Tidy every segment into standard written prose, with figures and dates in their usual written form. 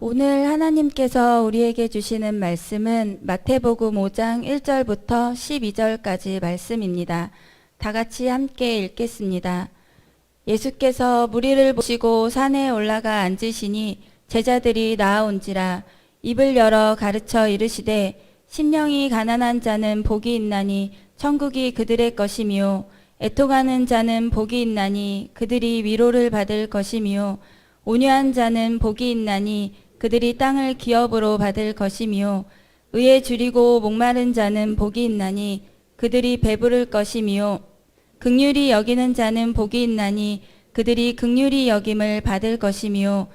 오늘 하나님께서 우리에게 주시는 말씀은 마태복음 5장 1절부터 12절까지 말씀입니다. 다 같이 함께 읽겠습니다. 예수께서 무리를 보시고 산에 올라가 앉으시니 제자들이 나아온지라 입을 열어 가르쳐 이르시되 심령이 가난한 자는 복이 있나니 천국이 그들의 것이며 애통하는 자는 복이 있나니 그들이 위로를 받을 것이며 온유한 자는 복이 있나니 그들이 땅을 기업으로 받을 것이며 의에 줄이고 목마른 자는 복이 있나니 그들이 배부를 것이며 긍휼히 여기는 자는 복이 있나니 그들이 긍휼히 여김을 받을 것이며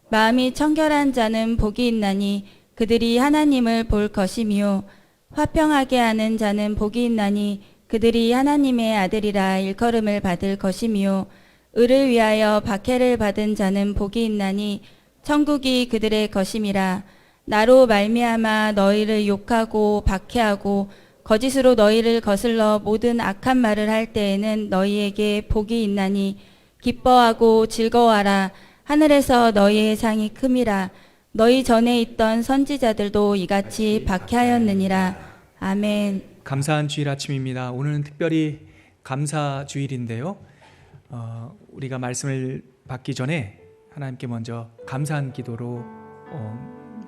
마음이 청결한 자는 복이 있나니 그들이 하나님을 볼 것이며 화평하게 하는 자는 복이 있나니 그들이 하나님의 아들이라 일컬음을 받을 것이며 의를 위하여 박해를 받은 자는 복이 있나니 천국이 그들의 것임이라. 나로 말미암아 너희를 욕하고 박해하고 거짓으로 너희를 거슬러 모든 악한 말을 할 때에는 너희에게 복이 있나니 기뻐하고 즐거워하라. 하늘에서 너희의 상이 큼이라. 너희 전에 있던 선지자들도 이같이 박해하였느니라. 아멘. 감사한 주일 아침입니다. 오늘은 특별히 감사 주일인데요. 우리가 말씀을 받기 전에 하나님께 먼저 감사한 기도로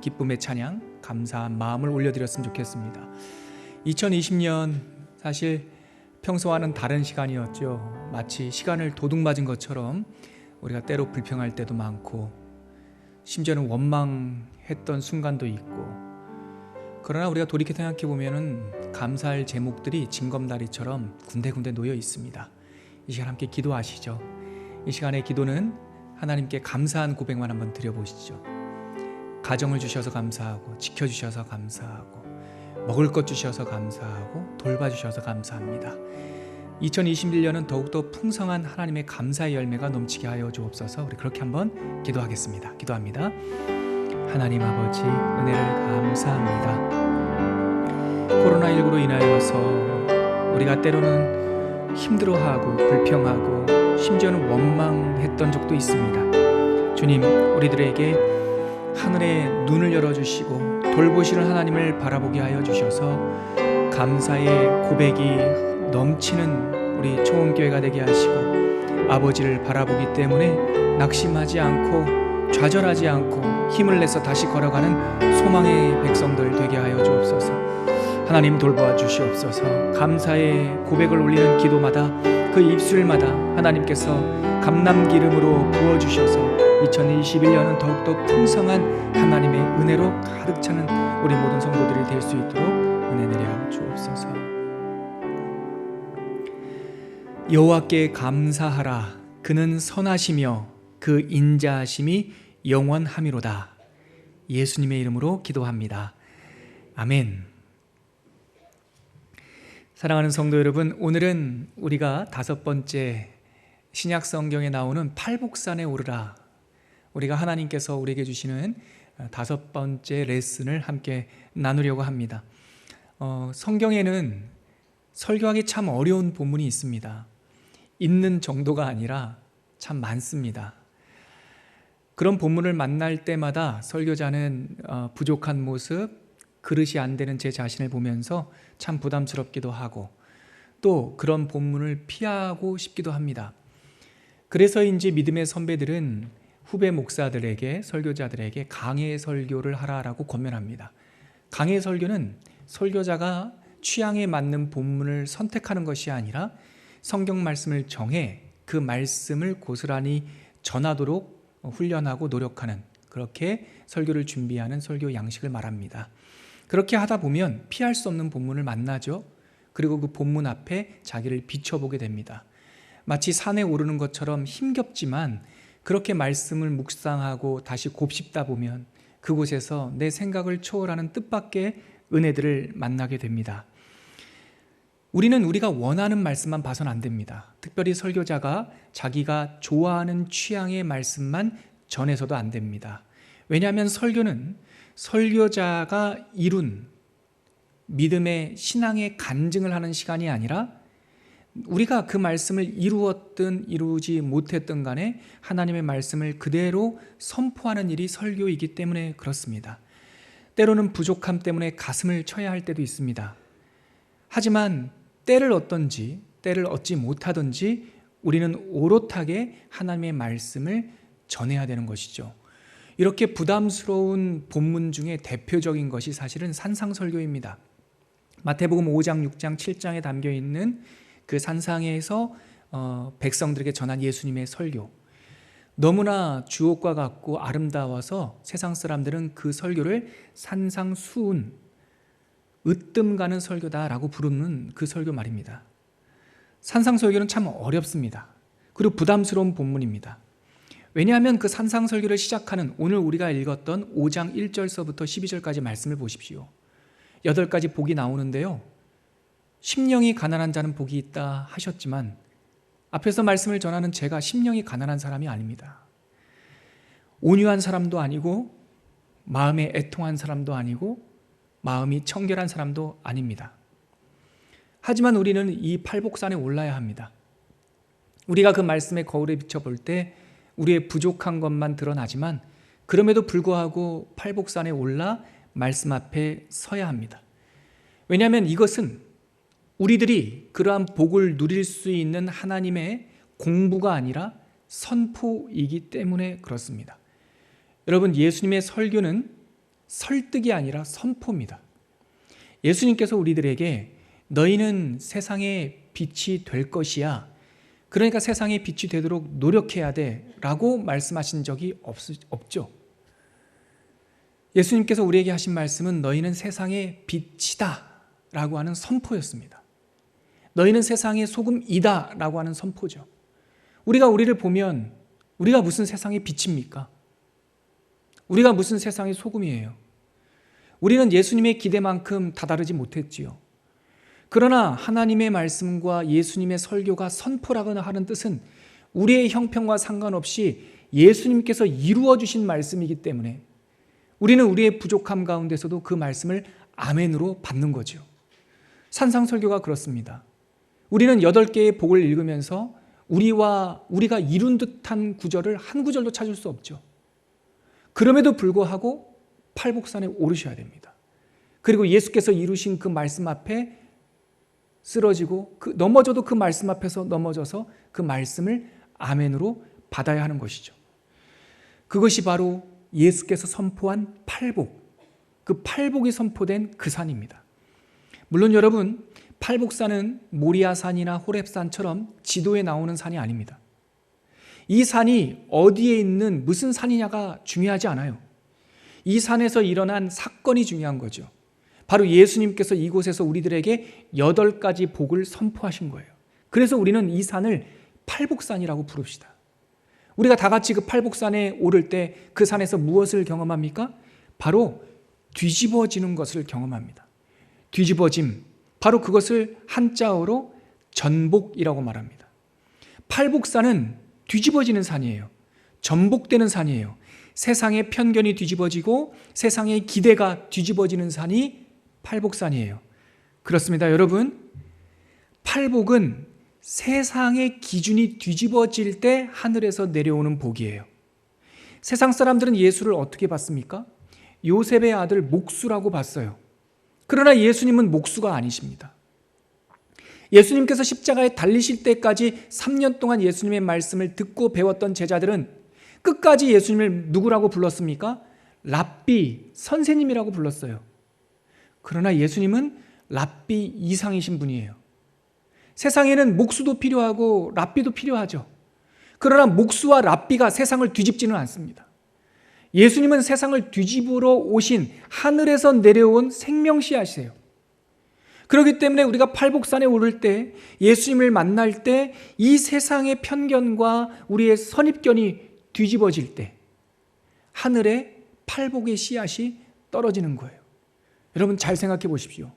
기쁨의 찬양, 감사한 마음을 올려드렸으면 좋겠습니다. 2020년 사실 평소와는 다른 시간이었죠. 마치 시간을 도둑맞은 것처럼 우리가 때로 불평할 때도 많고 심지어는 원망했던 순간도 있고, 그러나 우리가 돌이켜 생각해 보면은 감사할 제목들이 징검다리처럼 군데군데 놓여 있습니다. 이 시간 함께 기도하시죠. 이 시간의 기도는 하나님께 감사한 고백만 한번 드려보시죠. 가정을 주셔서 감사하고, 지켜주셔서 감사하고, 먹을 것 주셔서 감사하고, 돌봐주셔서 감사합니다. 2021년은 더욱더 풍성한 하나님의 감사의 열매가 넘치게 하여 주옵소서. 우리 그렇게 한번 기도하겠습니다. 기도합니다. 하나님 아버지, 은혜를 감사합니다. 코로나19로 인하여서 우리가 때로는 힘들어하고 불평하고 심지어는 원망했던 적도 있습니다. 주님, 우리들에게 하늘의 눈을 열어주시고 돌보시는 하나님을 바라보게 하여 주셔서 감사의 고백이 넘치는 우리 초원교회가 되게 하시고, 아버지를 바라보기 때문에 낙심하지 않고 좌절하지 않고 힘을 내서 다시 걸어가는 소망의 백성들 되게 하여 주옵소서. 하나님 돌보아 주시옵소서. 감사의 고백을 올리는 기도마다, 그 입술마다 하나님께서 감람기름으로 부어주셔서 2021년은 더욱더 풍성한 하나님의 은혜로 가득 차는 우리 모든 성도들이 될 수 있도록 은혜 내려 주옵소서. 여호와께 감사하라. 그는 선하시며 그 인자하심이 영원하미로다. 예수님의 이름으로 기도합니다. 아멘. 사랑하는 성도 여러분, 오늘은 우리가 5번째 신약 성경에 나오는 팔복산에 오르라, 우리가 하나님께서 우리에게 주시는 5번째 레슨을 함께 나누려고 합니다. 성경에는 설교하기 참 어려운 본문이 있습니다. 있는 정도가 아니라 참 많습니다. 그런 본문을 만날 때마다 설교자는 부족한 모습, 그릇이 안 되는 제 자신을 보면서 참 부담스럽기도 하고, 또 그런 본문을 피하고 싶기도 합니다. 그래서인지 믿음의 선배들은 후배 목사들에게, 설교자들에게 강해 설교를 하라라고 권면합니다. 강해 설교는 설교자가 취향에 맞는 본문을 선택하는 것이 아니라 성경 말씀을 정해 그 말씀을 고스란히 전하도록 훈련하고 노력하는, 그렇게 설교를 준비하는 설교 양식을 말합니다. 그렇게 하다 보면 피할 수 없는 본문을 만나죠. 그리고 그 본문 앞에 자기를 비춰보게 됩니다. 마치 산에 오르는 것처럼 힘겹지만 그렇게 말씀을 묵상하고 다시 곱씹다 보면 그곳에서 내 생각을 초월하는 뜻밖의 은혜들을 만나게 됩니다. 우리는 우리가 원하는 말씀만 봐서는 안 됩니다. 특별히 설교자가 자기가 좋아하는 취향의 말씀만 전해서도 안 됩니다. 왜냐하면 설교는 설교자가 이룬 믿음의 신앙의 간증을 하는 시간이 아니라 우리가 그 말씀을 이루었든 이루지 못했든 간에 하나님의 말씀을 그대로 선포하는 일이 설교이기 때문에 그렇습니다. 때로는 부족함 때문에 가슴을 쳐야 할 때도 있습니다. 하지만 때를 얻든지 때를 얻지 못하든지 우리는 오롯하게 하나님의 말씀을 전해야 되는 것이죠. 이렇게 부담스러운 본문 중에 대표적인 것이 사실은 산상설교입니다. 마태복음 5장, 6장, 7장에 담겨 있는 그 산상에서 백성들에게 전한 예수님의 설교, 너무나 주옥과 같고 아름다워서 세상 사람들은 그 설교를 산상수훈, 으뜸 가는 설교다라고 부르는 그 설교 말입니다. 산상설교는 참 어렵습니다. 그리고 부담스러운 본문입니다. 왜냐하면 그 산상설교를 시작하는 오늘 우리가 읽었던 5장 1절서부터 12절까지 말씀을 보십시오. 8가지 복이 나오는데요, 심령이 가난한 자는 복이 있다 하셨지만 앞에서 말씀을 전하는 제가 심령이 가난한 사람이 아닙니다. 온유한 사람도 아니고 마음에 애통한 사람도 아니고 마음이 청결한 사람도 아닙니다. 하지만 우리는 이 팔복산에 올라야 합니다. 우리가 그 말씀의 거울에 비춰볼 때 우리의 부족한 것만 드러나지만 그럼에도 불구하고 팔복산에 올라 말씀 앞에 서야 합니다. 왜냐하면 이것은 우리들이 그러한 복을 누릴 수 있는 하나님의 공부가 아니라 선포이기 때문에 그렇습니다. 여러분, 예수님의 설교는 설득이 아니라 선포입니다. 예수님께서 우리들에게 너희는 세상의 빛이 될 것이야, 그러니까 세상의 빛이 되도록 노력해야 돼 라고 말씀하신 적이 없죠. 예수님께서 우리에게 하신 말씀은 너희는 세상의 빛이다 라고 하는 선포였습니다. 너희는 세상의 소금이다 라고 하는 선포죠. 우리가 우리를 보면 우리가 무슨 세상의 빛입니까? 우리가 무슨 세상의 소금이에요? 우리는 예수님의 기대만큼 다다르지 못했지요. 그러나 하나님의 말씀과 예수님의 설교가 선포라고 하는 뜻은 우리의 형편과 상관없이 예수님께서 이루어 주신 말씀이기 때문에 우리는 우리의 부족함 가운데서도 그 말씀을 아멘으로 받는 거죠. 산상설교가 그렇습니다. 우리는 8개의 복을 읽으면서 우리가 이룬 듯한 구절을 한 구절도 찾을 수 없죠. 그럼에도 불구하고 팔복산에 오르셔야 됩니다. 그리고 예수께서 이루신 그 말씀 앞에 쓰러지고 넘어져도 그 말씀 앞에서 넘어져서 그 말씀을 아멘으로 받아야 하는 것이죠. 그것이 바로 예수께서 선포한 팔복, 그 팔복이 선포된 그 산입니다. 물론 여러분, 팔복산은 모리아산이나 호렙산처럼 지도에 나오는 산이 아닙니다. 이 산이 어디에 있는 무슨 산이냐가 중요하지 않아요. 이 산에서 일어난 사건이 중요한 거죠. 바로 예수님께서 이곳에서 우리들에게 8가지 복을 선포하신 거예요. 그래서 우리는 이 산을 팔복산이라고 부릅시다. 우리가 다 같이 그 팔복산에 오를 때 그 산에서 무엇을 경험합니까? 바로 뒤집어지는 것을 경험합니다. 뒤집어짐, 바로 그것을 한자어로 전복이라고 말합니다. 팔복산은 뒤집어지는 산이에요. 전복되는 산이에요. 세상의 편견이 뒤집어지고 세상의 기대가 뒤집어지는 산이 팔복산이에요. 그렇습니다, 여러분. 팔복은 세상의 기준이 뒤집어질 때 하늘에서 내려오는 복이에요. 세상 사람들은 예수를 어떻게 봤습니까? 요셉의 아들 목수라고 봤어요. 그러나 예수님은 목수가 아니십니다. 예수님께서 십자가에 달리실 때까지 3년 동안 예수님의 말씀을 듣고 배웠던 제자들은 끝까지 예수님을 누구라고 불렀습니까? 랍비, 선생님이라고 불렀어요. 그러나 예수님은 랍비 이상이신 분이에요. 세상에는 목수도 필요하고 랍비도 필요하죠. 그러나 목수와 랍비가 세상을 뒤집지는 않습니다. 예수님은 세상을 뒤집으러 오신 하늘에서 내려온 생명씨앗이세요. 그렇기 때문에 우리가 팔복산에 오를 때, 예수님을 만날 때 이 세상의 편견과 우리의 선입견이 뒤집어질 때 하늘에 팔복의 씨앗이 떨어지는 거예요. 여러분, 잘 생각해 보십시오.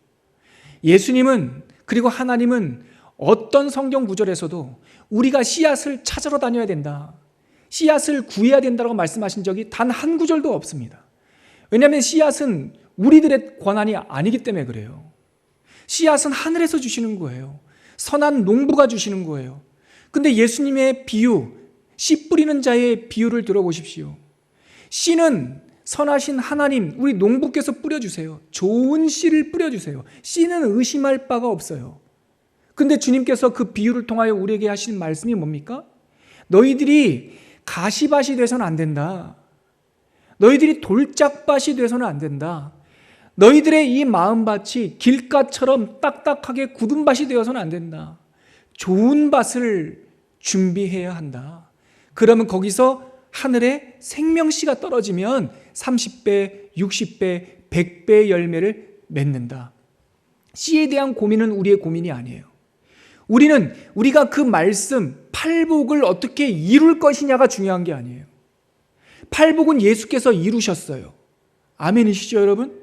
예수님은, 그리고 하나님은 어떤 성경 구절에서도 우리가 씨앗을 찾으러 다녀야 된다, 씨앗을 구해야 된다고 말씀하신 적이 단 한 구절도 없습니다. 왜냐하면 씨앗은 우리들의 권한이 아니기 때문에 그래요. 씨앗은 하늘에서 주시는 거예요. 선한 농부가 주시는 거예요. 근데 예수님의 비유, 씨 뿌리는 자의 비유를 들어보십시오. 씨는 선하신 하나님, 우리 농부께서 뿌려주세요. 좋은 씨를 뿌려주세요. 씨는 의심할 바가 없어요. 근데 주님께서 그 비유를 통하여 우리에게 하시는 말씀이 뭡니까? 너희들이 가시밭이 돼서는 안 된다. 너희들이 돌짝밭이 돼서는 안 된다. 너희들의 이 마음밭이 길가처럼 딱딱하게 굳은 밭이 되어서는 안 된다. 좋은 밭을 준비해야 한다. 그러면 거기서 하늘에 생명씨가 떨어지면 30배, 60배, 100배의 열매를 맺는다. 씨에 대한 고민은 우리의 고민이 아니에요. 우리는 우리가 그 말씀, 팔복을 어떻게 이룰 것이냐가 중요한 게 아니에요. 팔복은 예수께서 이루셨어요. 아멘이시죠, 여러분?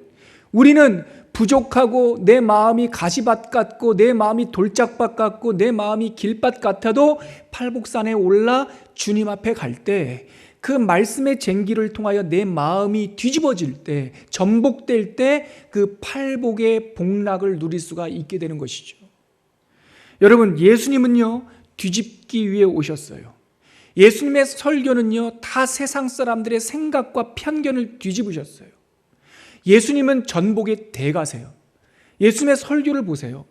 우리는 부족하고 내 마음이 가시밭 같고 내 마음이 돌짝밭 같고 내 마음이 길밭 같아도 팔복산에 올라 주님 앞에 갈 때 그 말씀의 쟁기를 통하여 내 마음이 뒤집어질 때, 전복될 때 그 팔복의 복락을 누릴 수가 있게 되는 것이죠. 여러분, 예수님은요 뒤집기 위해 오셨어요. 예수님의 설교는요 다 세상 사람들의 생각과 편견을 뒤집으셨어요. 예수님은 전복의 대가세요. 예수님의 설교를 보세요.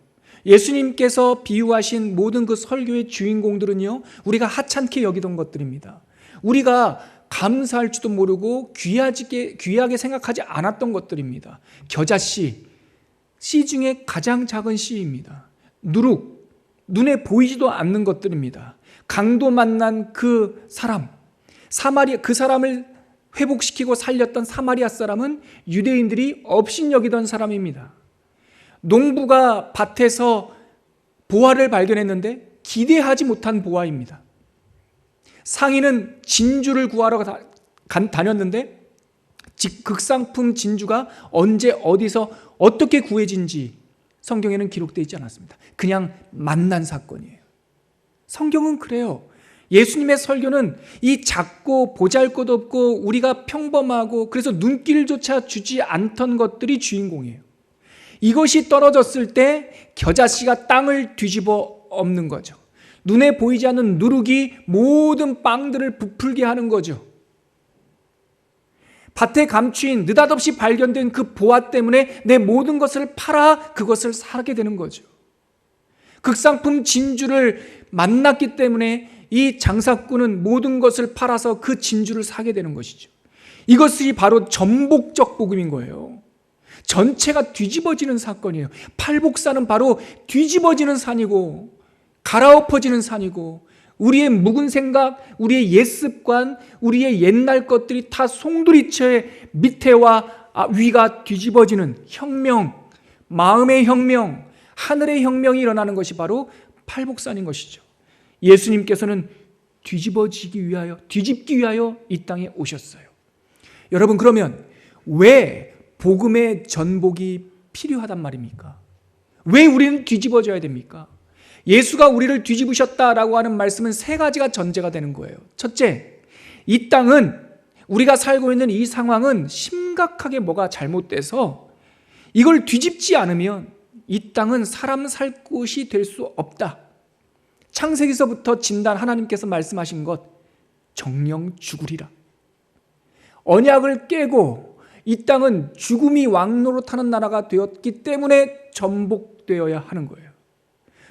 예수님께서 비유하신 모든 그 설교의 주인공들은요 우리가 하찮게 여기던 것들입니다. 우리가 감사할 줄도 모르고 귀하게 생각하지 않았던 것들입니다. 겨자씨, 씨 중에 가장 작은 씨입니다. 누룩, 눈에 보이지도 않는 것들입니다. 강도 만난 그 사람, 그 사람을 회복시키고 살렸던 사마리아 사람은 유대인들이 업신여기던 사람입니다. 농부가 밭에서 보화를 발견했는데 기대하지 못한 보화입니다. 상인은 진주를 구하러 다녔는데 극상품 진주가 언제 어디서 어떻게 구해진지 성경에는 기록되어 있지 않았습니다. 그냥 만난 사건이에요. 성경은 그래요. 예수님의 설교는 이 작고 보잘것없고 우리가 평범하고 그래서 눈길조차 주지 않던 것들이 주인공이에요. 이것이 떨어졌을 때 겨자씨가 땅을 뒤집어 엎는 거죠. 눈에 보이지 않는 누룩이 모든 빵들을 부풀게 하는 거죠. 밭에 감추인 느닷없이 발견된 그 보화 때문에 내 모든 것을 팔아 그것을 사게 되는 거죠. 극상품 진주를 만났기 때문에 이 장사꾼은 모든 것을 팔아서 그 진주를 사게 되는 것이죠. 이것이 바로 전복적 복음인 거예요. 전체가 뒤집어지는 사건이에요. 팔복산은 바로 뒤집어지는 산이고 갈아엎어지는 산이고 우리의 묵은 생각, 우리의 옛 습관, 우리의 옛날 것들이 다 송두리째 밑에와 위가 뒤집어지는 혁명, 마음의 혁명, 하늘의 혁명이 일어나는 것이 바로 팔복산인 것이죠. 예수님께서는 뒤집기 위하여 이 땅에 오셨어요. 여러분, 그러면 왜 복음의 전복이 필요하단 말입니까? 왜 우리는 뒤집어져야 됩니까? 예수가 우리를 뒤집으셨다라고 하는 말씀은 세 가지가 전제가 되는 거예요. 첫째, 이 땅은 우리가 살고 있는 이 상황은 심각하게 뭐가 잘못돼서 이걸 뒤집지 않으면 이 땅은 사람 살 곳이 될 수 없다. 창세기서부터 진단 하나님께서 말씀하신 것, 정령 죽으리라. 언약을 깨고 이 땅은 죽음이 왕노릇하는 나라가 되었기 때문에 전복되어야 하는 거예요.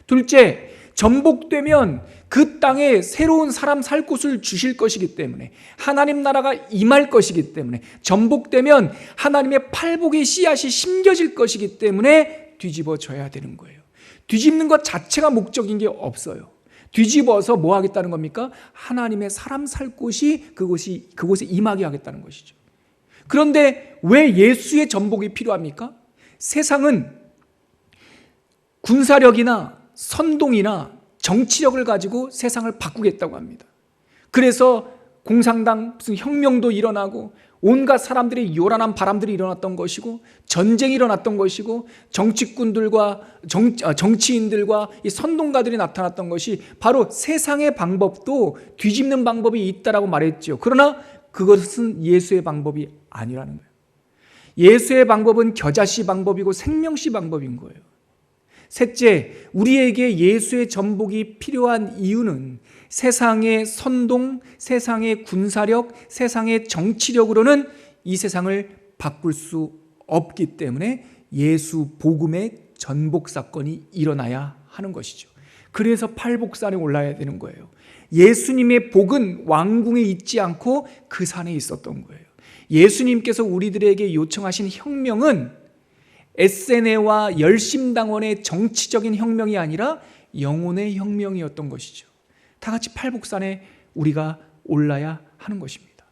둘째, 전복되면 그 땅에 새로운 사람 살 곳을 주실 것이기 때문에 하나님 나라가 임할 것이기 때문에 전복되면 하나님의 팔복의 씨앗이 심겨질 것이기 때문에 뒤집어져야 되는 거예요. 뒤집는 것 자체가 목적인 게 없어요. 뒤집어서 뭐 하겠다는 겁니까? 하나님의 사람 살 곳이 그곳에 임하게 하겠다는 것이죠. 그런데 왜 예수의 전복이 필요합니까? 세상은 군사력이나 선동이나 정치력을 가지고 세상을 바꾸겠다고 합니다. 그래서 공산당 무슨 혁명도 일어나고 온갖 사람들의 요란한 바람들이 일어났던 것이고 전쟁이 일어났던 것이고 정치꾼들과 정치인들과 이 선동가들이 나타났던 것이 바로 세상의 방법도 뒤집는 방법이 있다라고 말했죠. 그러나 그것은 예수의 방법이 아니라는 거예요. 예수의 방법은 겨자씨 방법이고 생명씨 방법인 거예요. 셋째, 우리에게 예수의 전복이 필요한 이유는 세상의 선동, 세상의 군사력, 세상의 정치력으로는 이 세상을 바꿀 수 없기 때문에 예수 복음의 전복 사건이 일어나야 하는 것이죠. 그래서 팔복산에 올라야 되는 거예요. 예수님의 복은 왕궁에 있지 않고 그 산에 있었던 거예요. 예수님께서 우리들에게 요청하신 혁명은 에세네와 열심당원의 정치적인 혁명이 아니라 영혼의 혁명이었던 것이죠. 다 같이 팔복산에 우리가 올라야 하는 것입니다.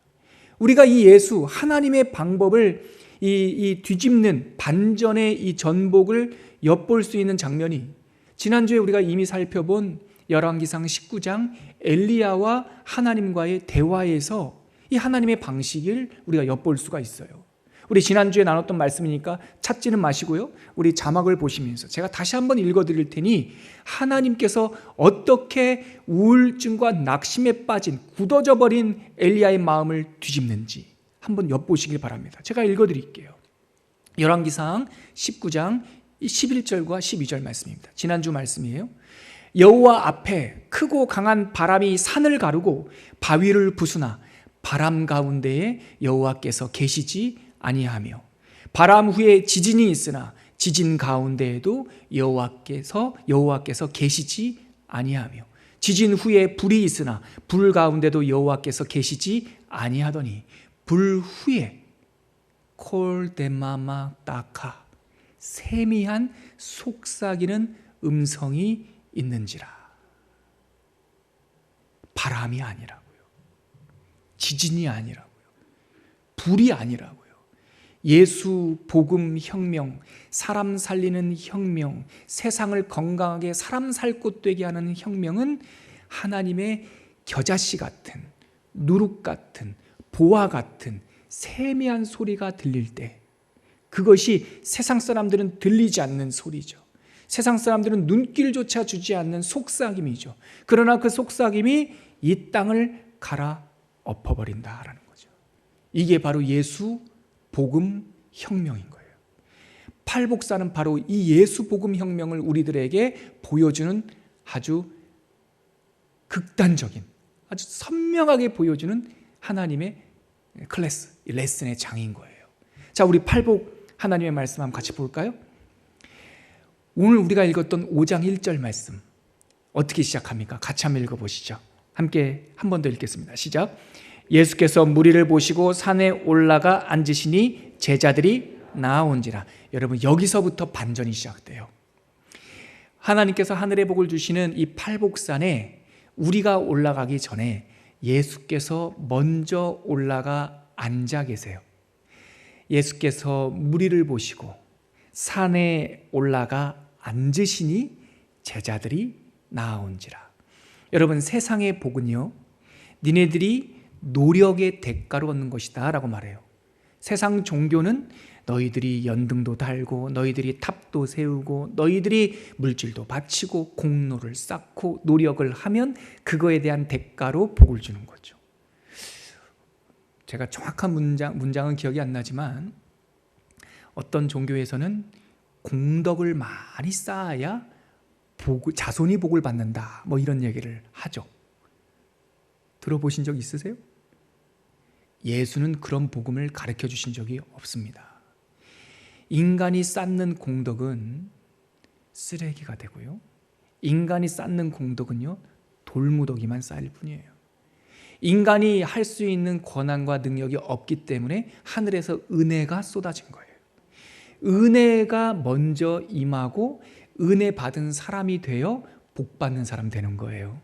우리가 이 예수 하나님의 방법을 이 뒤집는 반전의 이 전복을 엿볼 수 있는 장면이 지난주에 우리가 이미 살펴본 열왕기상 19장 엘리야와 하나님과의 대화에서 이 하나님의 방식을 우리가 엿볼 수가 있어요. 우리 지난주에 나눴던 말씀이니까 찾지는 마시고요, 우리 자막을 보시면서 제가 다시 한번 읽어드릴 테니 하나님께서 어떻게 우울증과 낙심에 빠진 굳어져 버린 엘리야의 마음을 뒤집는지 한번 엿보시길 바랍니다. 제가 읽어드릴게요. 열왕기상 19장 11절과 12절 말씀입니다. 지난주 말씀이에요. 여호와 앞에 크고 강한 바람이 산을 가르고 바위를 부수나 바람 가운데에 여호와께서 계시지 아니하며 바람 후에 지진이 있으나 지진 가운데에도 여호와께서 계시지 아니하며 지진 후에 불이 있으나 불 가운데도 여호와께서 계시지 아니하더니 불 후에 콜데마마 따카 세미한 속삭이는 음성이 있는지라. 바람이 아니라고요, 지진이 아니라고요, 불이 아니라고요. 예수 복음 혁명, 사람 살리는 혁명, 세상을 건강하게 사람 살 곳 되게 하는 혁명은 하나님의 겨자씨 같은, 누룩 같은, 보화 같은 세미한 소리가 들릴 때, 그것이 세상 사람들은 들리지 않는 소리죠. 세상 사람들은 눈길조차 주지 않는 속삭임이죠. 그러나 그 속삭임이 이 땅을 갈아 엎어버린다라는 거죠. 이게 바로 예수 복음 혁명인 거예요. 팔복산은 바로 이 예수 복음 혁명을 우리들에게 보여주는 아주 극단적인, 아주 선명하게 보여주는 하나님의 클래스, 레슨의 장인 거예요. 자, 우리 팔복 하나님의 말씀 한번 같이 볼까요? 오늘 우리가 읽었던 5장 1절 말씀 어떻게 시작합니까? 같이 한번 읽어보시죠. 함께 한 번 더 읽겠습니다. 시작. 예수께서 무리를 보시고 산에 올라가 앉으시니 제자들이 나아온지라. 여러분, 여기서부터 반전이 시작돼요. 하나님께서 하늘의 복을 주시는 이 팔복산에 우리가 올라가기 전에 예수께서 먼저 올라가 앉아 계세요. 예수께서 무리를 보시고 산에 올라가 앉으시니 제자들이 나아온지라. 여러분, 세상의 복은요, 니네들이 노력의 대가로 얻는 것이다 라고 말해요. 세상 종교는 너희들이 연등도 달고 너희들이 탑도 세우고 너희들이 물질도 바치고 공로를 쌓고 노력을 하면 그거에 대한 대가로 복을 주는 거죠. 제가 정확한 문장은 기억이 안 나지만 어떤 종교에서는 공덕을 많이 쌓아야 자손이 복을 받는다, 뭐 이런 얘기를 하죠. 들어보신 적 있으세요? 예수는 그런 복음을 가르쳐 주신 적이 없습니다. 인간이 쌓는 공덕은 쓰레기가 되고요, 인간이 쌓는 공덕은요, 돌무더기만 쌓일 뿐이에요. 인간이 할 수 있는 권한과 능력이 없기 때문에 하늘에서 은혜가 쏟아진 거예요. 은혜가 먼저 임하고 은혜 받은 사람이 되어 복 받는 사람 되는 거예요.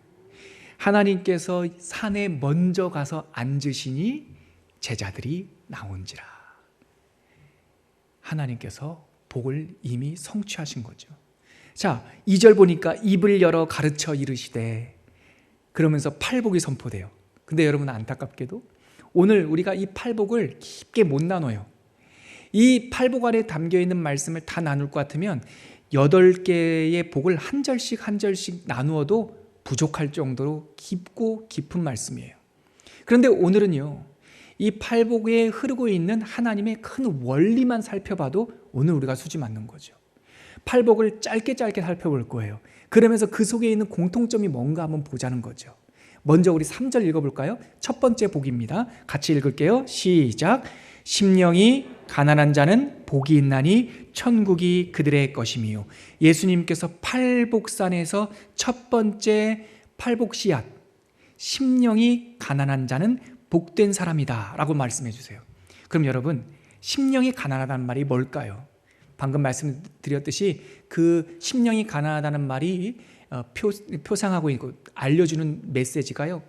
하나님께서 산에 먼저 가서 앉으시니 제자들이 나온지라. 하나님께서 복을 이미 성취하신 거죠. 자, 2절 보니까 입을 열어 가르쳐 이르시되, 그러면서 팔복이 선포돼요. 근데 여러분, 안타깝게도 오늘 우리가 이 팔복을 깊게 못 나눠요. 이 팔복 안에 담겨있는 말씀을 다 나눌 것 같으면 8개의 복을 한 절씩 한 절씩 나누어도 부족할 정도로 깊고 깊은 말씀이에요. 그런데 오늘은요, 이 팔복에 흐르고 있는 하나님의 큰 원리만 살펴봐도 오늘 우리가 수지 맞는 거죠. 팔복을 짧게 살펴볼 거예요. 그러면서 그 속에 있는 공통점이 뭔가 한번 보자는 거죠. 먼저 우리 3절 읽어볼까요? 첫 번째 복입니다. 같이 읽을게요. 시작. 심령이 가난한 자는 복이 있나니 천국이 그들의 것이미요. 예수님께서 팔복산에서 첫 번째 팔복 씨앗, 심령이 가난한 자는 복된 사람이다 라고 말씀해 주세요. 그럼 여러분, 심령이 가난하다는 말이 뭘까요? 방금 말씀드렸듯이 그 심령이 가난하다는 말이 표상하고 있고 알려주는 메시지가요,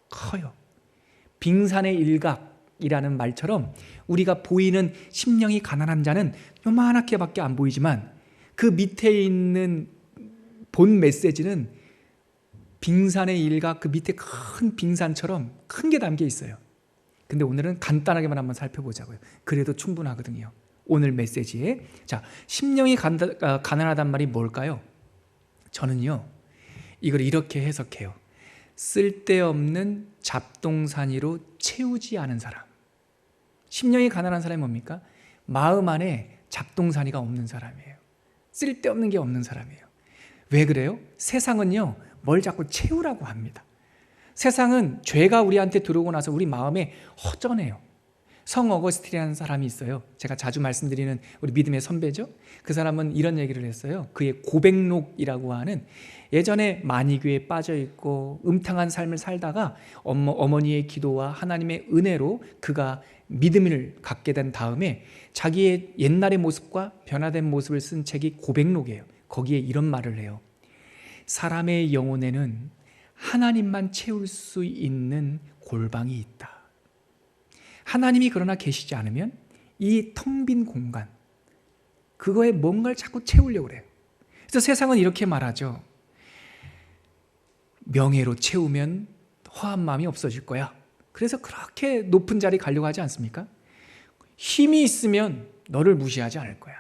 커요. 빙산의 일각이라는 말처럼 우리가 보이는 심령이 가난한 자는 요만하게밖에 안 보이지만 그 밑에 있는 본 메시지는 빙산의 일각, 그 밑에 큰 빙산처럼 큰 게 담겨 있어요. 근데 오늘은 간단하게만 한번 살펴보자고요. 그래도 충분하거든요. 오늘 메시지에. 자, 심령이 가난하단 말이 뭘까요? 저는요, 이걸 이렇게 해석해요. 쓸데없는 잡동사니로 채우지 않은 사람. 심령이 가난한 사람이 뭡니까? 마음 안에 잡동사니가 없는 사람이에요. 쓸데없는 게 없는 사람이에요. 왜 그래요? 세상은요, 뭘 자꾸 채우라고 합니다. 세상은 죄가 우리한테 들어오고 나서 우리 마음에 허전해요. 성 어거스틴이라는 사람이 있어요. 제가 자주 말씀드리는 우리 믿음의 선배죠. 그 사람은 이런 얘기를 했어요. 그의 고백록이라고 하는, 예전에 만이교에 빠져 있고 음탕한 삶을 살다가 어머니의 기도와 하나님의 은혜로 그가 믿음을 갖게 된 다음에 자기의 옛날의 모습과 변화된 모습을 쓴 책이 고백록이에요. 거기에 이런 말을 해요. 사람의 영혼에는 하나님만 채울 수 있는 골방이 있다. 하나님이 그러나 계시지 않으면 이 텅 빈 공간, 그거에 뭔가를 자꾸 채우려고 그래요. 그래서 세상은 이렇게 말하죠. 명예로 채우면 허한 마음이 없어질 거야. 그래서 그렇게 높은 자리 가려고 하지 않습니까? 힘이 있으면 너를 무시하지 않을 거야.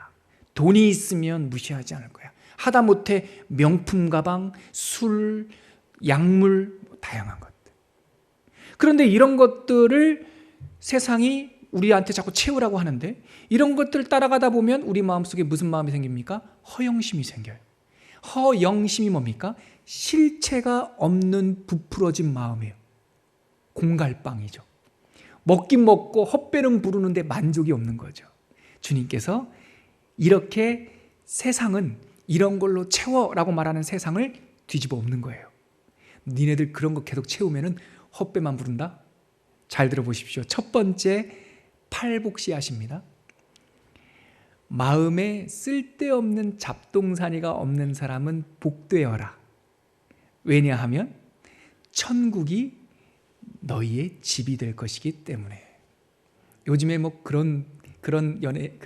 돈이 있으면 무시하지 않을 거야. 하다못해 명품 가방, 술, 약물, 다양한 것들. 그런데 이런 것들을 세상이 우리한테 자꾸 채우라고 하는데, 이런 것들을 따라가다 보면 우리 마음속에 무슨 마음이 생깁니까? 허영심이 생겨요. 허영심이 뭡니까? 실체가 없는 부풀어진 마음이에요. 공갈빵이죠. 먹긴 먹고 헛배는 부르는데 만족이 없는 거죠. 주님께서 이렇게 세상은 이런 걸로 채워라고 말하는 세상을 뒤집어 엎는 거예요. 니네들 그런 거 계속 채우면은 헛배만 부른다? 잘 들어보십시오. 첫 번째 팔복 씨앗입니다. 마음에 쓸데없는 잡동사니가 없는 사람은 복되어라. 왜냐하면 천국이 너희의 집이 될 것이기 때문에. 요즘에 뭐 그런 연애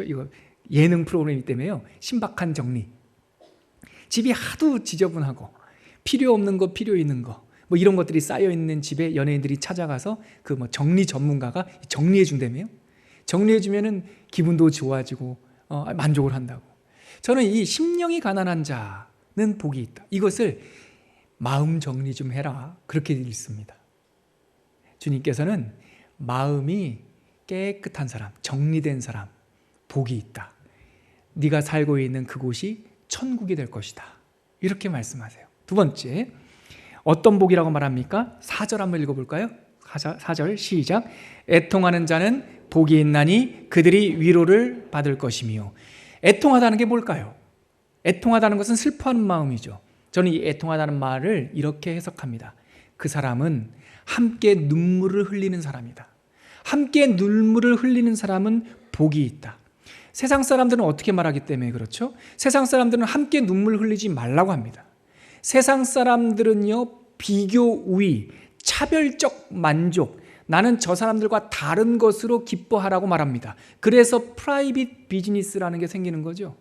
이거 예능 프로그램이 때문에요. 신박한 정리. 집이 하도 지저분하고 필요 없는 거, 필요 있는 거, 뭐 이런 것들이 쌓여 있는 집에 연예인들이 찾아가서 그 뭐 정리 전문가가 정리해 준다며요. 정리해 주면은 기분도 좋아지고 만족을 한다고. 저는 이 심령이 가난한 자는 복이 있다. 이것을 마음 정리 좀 해라. 그렇게 읽습니다. 주님께서는 마음이 깨끗한 사람, 정리된 사람, 복이 있다. 네가 살고 있는 그곳이 천국이 될 것이다. 이렇게 말씀하세요. 두 번째, 어떤 복이라고 말합니까? 4절 한번 읽어볼까요? 4절 시작. 애통하는 자는 복이 있나니 그들이 위로를 받을 것이며. 애통하다는 게 뭘까요? 애통하다는 것은 슬퍼하는 마음이죠. 저는 이 애통하다는 말을 이렇게 해석합니다. 그 사람은 함께 눈물을 흘리는 사람이다. 함께 눈물을 흘리는 사람은 복이 있다. 세상 사람들은 어떻게 말하기 때문에 그렇죠? 세상 사람들은 함께 눈물 흘리지 말라고 합니다. 세상 사람들은요, 비교 우위, 차별적 만족, 나는 저 사람들과 다른 것으로 기뻐하라고 말합니다. 그래서 프라이빗 비즈니스라는 게 생기는 거죠.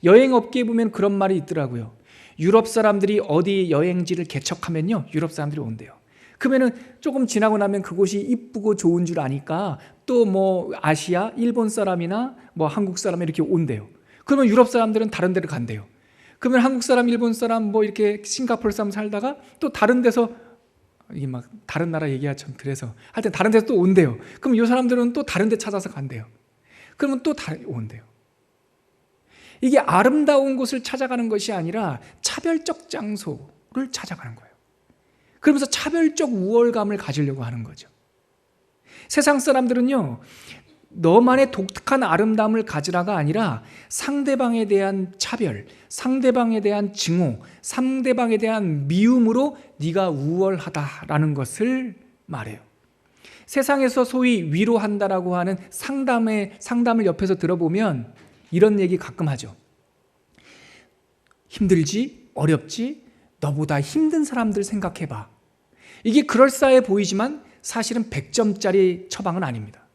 여행업계에 보면 그런 말이 있더라고요. 유럽 사람들이 어디 여행지를 개척하면요, 유럽 사람들이 온대요. 그러면은 조금 지나고 나면 그곳이 이쁘고 좋은 줄 아니까 또 뭐 아시아, 일본 사람이나 뭐 한국 사람 이렇게 온대요. 그러면 유럽 사람들은 다른 데를 간대요. 그러면 한국 사람, 일본 사람, 뭐 이렇게 싱가포르 사람 살다가 또 다른 데서, 이게 막 다른 나라 얘기가 참 그래서 하여튼 다른 데서 또 온대요. 그럼 이 사람들은 또 다른 데 찾아서 간대요. 그러면 또 온대요. 이게 아름다운 곳을 찾아가는 것이 아니라 차별적 장소를 찾아가는 거예요. 그러면서 차별적 우월감을 가지려고 하는 거죠. 세상 사람들은요, 너만의 독특한 아름다움을 가지라가 아니라 상대방에 대한 차별, 상대방에 대한 증오, 상대방에 대한 미움으로 네가 우월하다라는 것을 말해요. 세상에서 소위 위로한다라고 하는 상담을 옆에서 들어보면 이런 얘기 가끔 하죠. 힘들지? 어렵지? 너보다 힘든 사람들 생각해봐. 이게 그럴싸해 보이지만 사실은 100점짜리 처방은 아닙니다.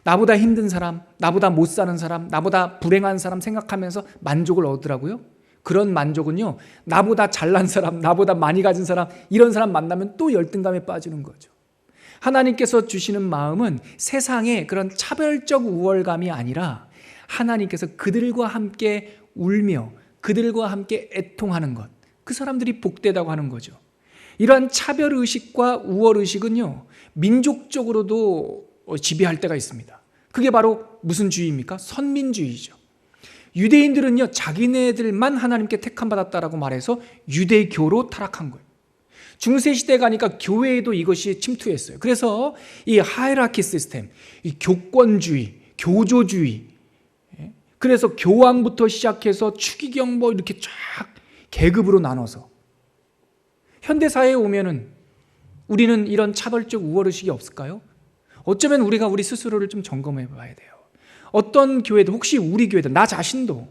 나보다 힘든 사람, 나보다 못 사는 사람, 나보다 불행한 사람 생각하면서 만족을 얻으라고요? 그런 만족은요, 나보다 잘난 사람, 나보다 많이 가진 사람, 이런 사람 만나면 또 열등감에 빠지는 거죠. 하나님께서 주시는 마음은 세상의 그런 차별적 우월감이 아니라 하나님께서 그들과 함께 울며 그들과 함께 애통하는 것, 그 사람들이 복되다고 하는 거죠. 이러한 차별의식과 우월의식은요, 민족적으로도 지배할 때가 있습니다. 그게 바로 무슨 주의입니까? 선민주의죠. 유대인들은요, 자기네들만 하나님께 택함받았다라고 말해서 유대교로 타락한 거예요. 중세시대에 가니까 교회에도 이것이 침투했어요. 그래서 이 하이라키 시스템, 이 교권주의, 교조주의, 그래서 교황부터 시작해서 추기경 뭐 이렇게 쫙 계급으로 나눠서 현대사회에 오면은 우리는 이런 차별적 우월의식이 없을까요? 어쩌면 우리가 우리 스스로를 좀 점검해 봐야 돼요. 어떤 교회도, 혹시 우리 교회도, 나 자신도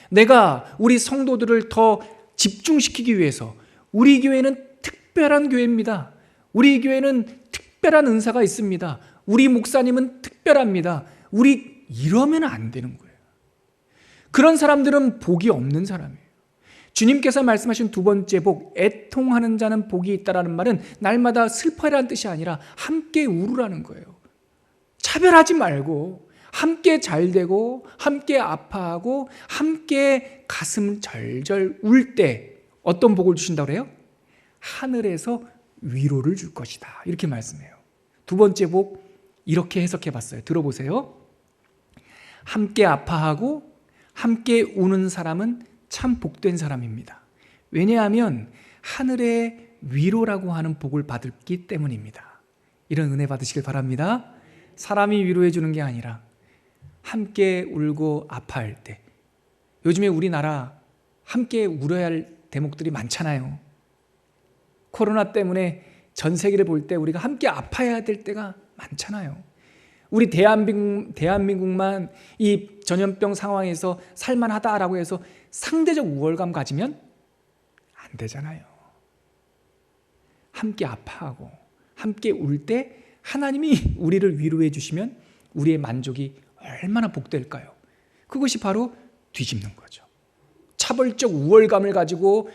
내가 우리 성도들을 더 집중시키기 위해서, 우리 교회는 특별한 교회입니다. 우리 교회는 특별한 은사가 있습니다. 우리 목사님은 특별합니다. 이러면 안 되는 거예요. 그런 사람들은 복이 없는 사람이에요. 주님께서 말씀하신 두 번째 복, 애통하는 자는 복이 있다라는 말은 날마다 슬퍼해라는 뜻이 아니라 함께 울으라는 거예요. 차별하지 말고 함께 잘되고 함께 아파하고 함께 가슴 절절 울 때 어떤 복을 주신다고 그래요? 하늘에서 위로를 줄 것이다, 이렇게 말씀해요. 두 번째 복 이렇게 해석해 봤어요. 들어보세요. 함께 아파하고 함께 우는 사람은 참 복된 사람입니다. 왜냐하면 하늘의 위로라고 하는 복을 받기 때문입니다. 이런 은혜 받으시길 바랍니다. 사람이 위로해 주는 게 아니라 함께 울고 아파할 때, 요즘에 우리나라 함께 울어야 할 대목들이 많잖아요. 코로나 때문에 전 세계를 볼 때 우리가 함께 아파야 될 때가 많잖아요. 우리 대한민국만 이 전염병 상황에서 살만하다라고 해서 상대적 우월감 가지면 안 되잖아요. 함께 아파하고 함께 울 때 하나님이 우리를 위로해 주시면 우리의 만족이 얼마나 복될까요? 그것이 바로 뒤집는 거죠. 차별적 우월감을 가지고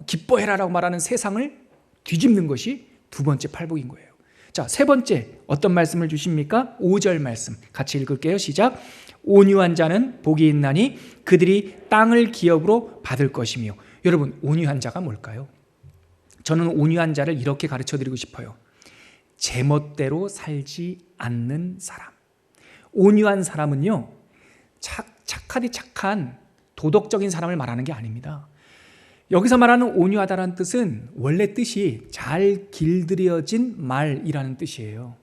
기뻐해라라고 말하는 세상을 뒤집는 것이 두 번째 팔복인 거예요. 자, 세 번째 어떤 말씀을 주십니까? 5절 말씀 같이 읽을게요. 시작. 온유한 자는 복이 있나니 그들이 땅을 기업으로 받을 것이며. 여러분, 온유한 자가 뭘까요? 저는 온유한 자를 이렇게 가르쳐드리고 싶어요. 제멋대로 살지 않는 사람. 온유한 사람은요, 착한 도덕적인 사람을 말하는 게 아닙니다. 여기서 말하는 온유하다라는 뜻은 원래 뜻이 잘 길들여진 말이라는 뜻이에요.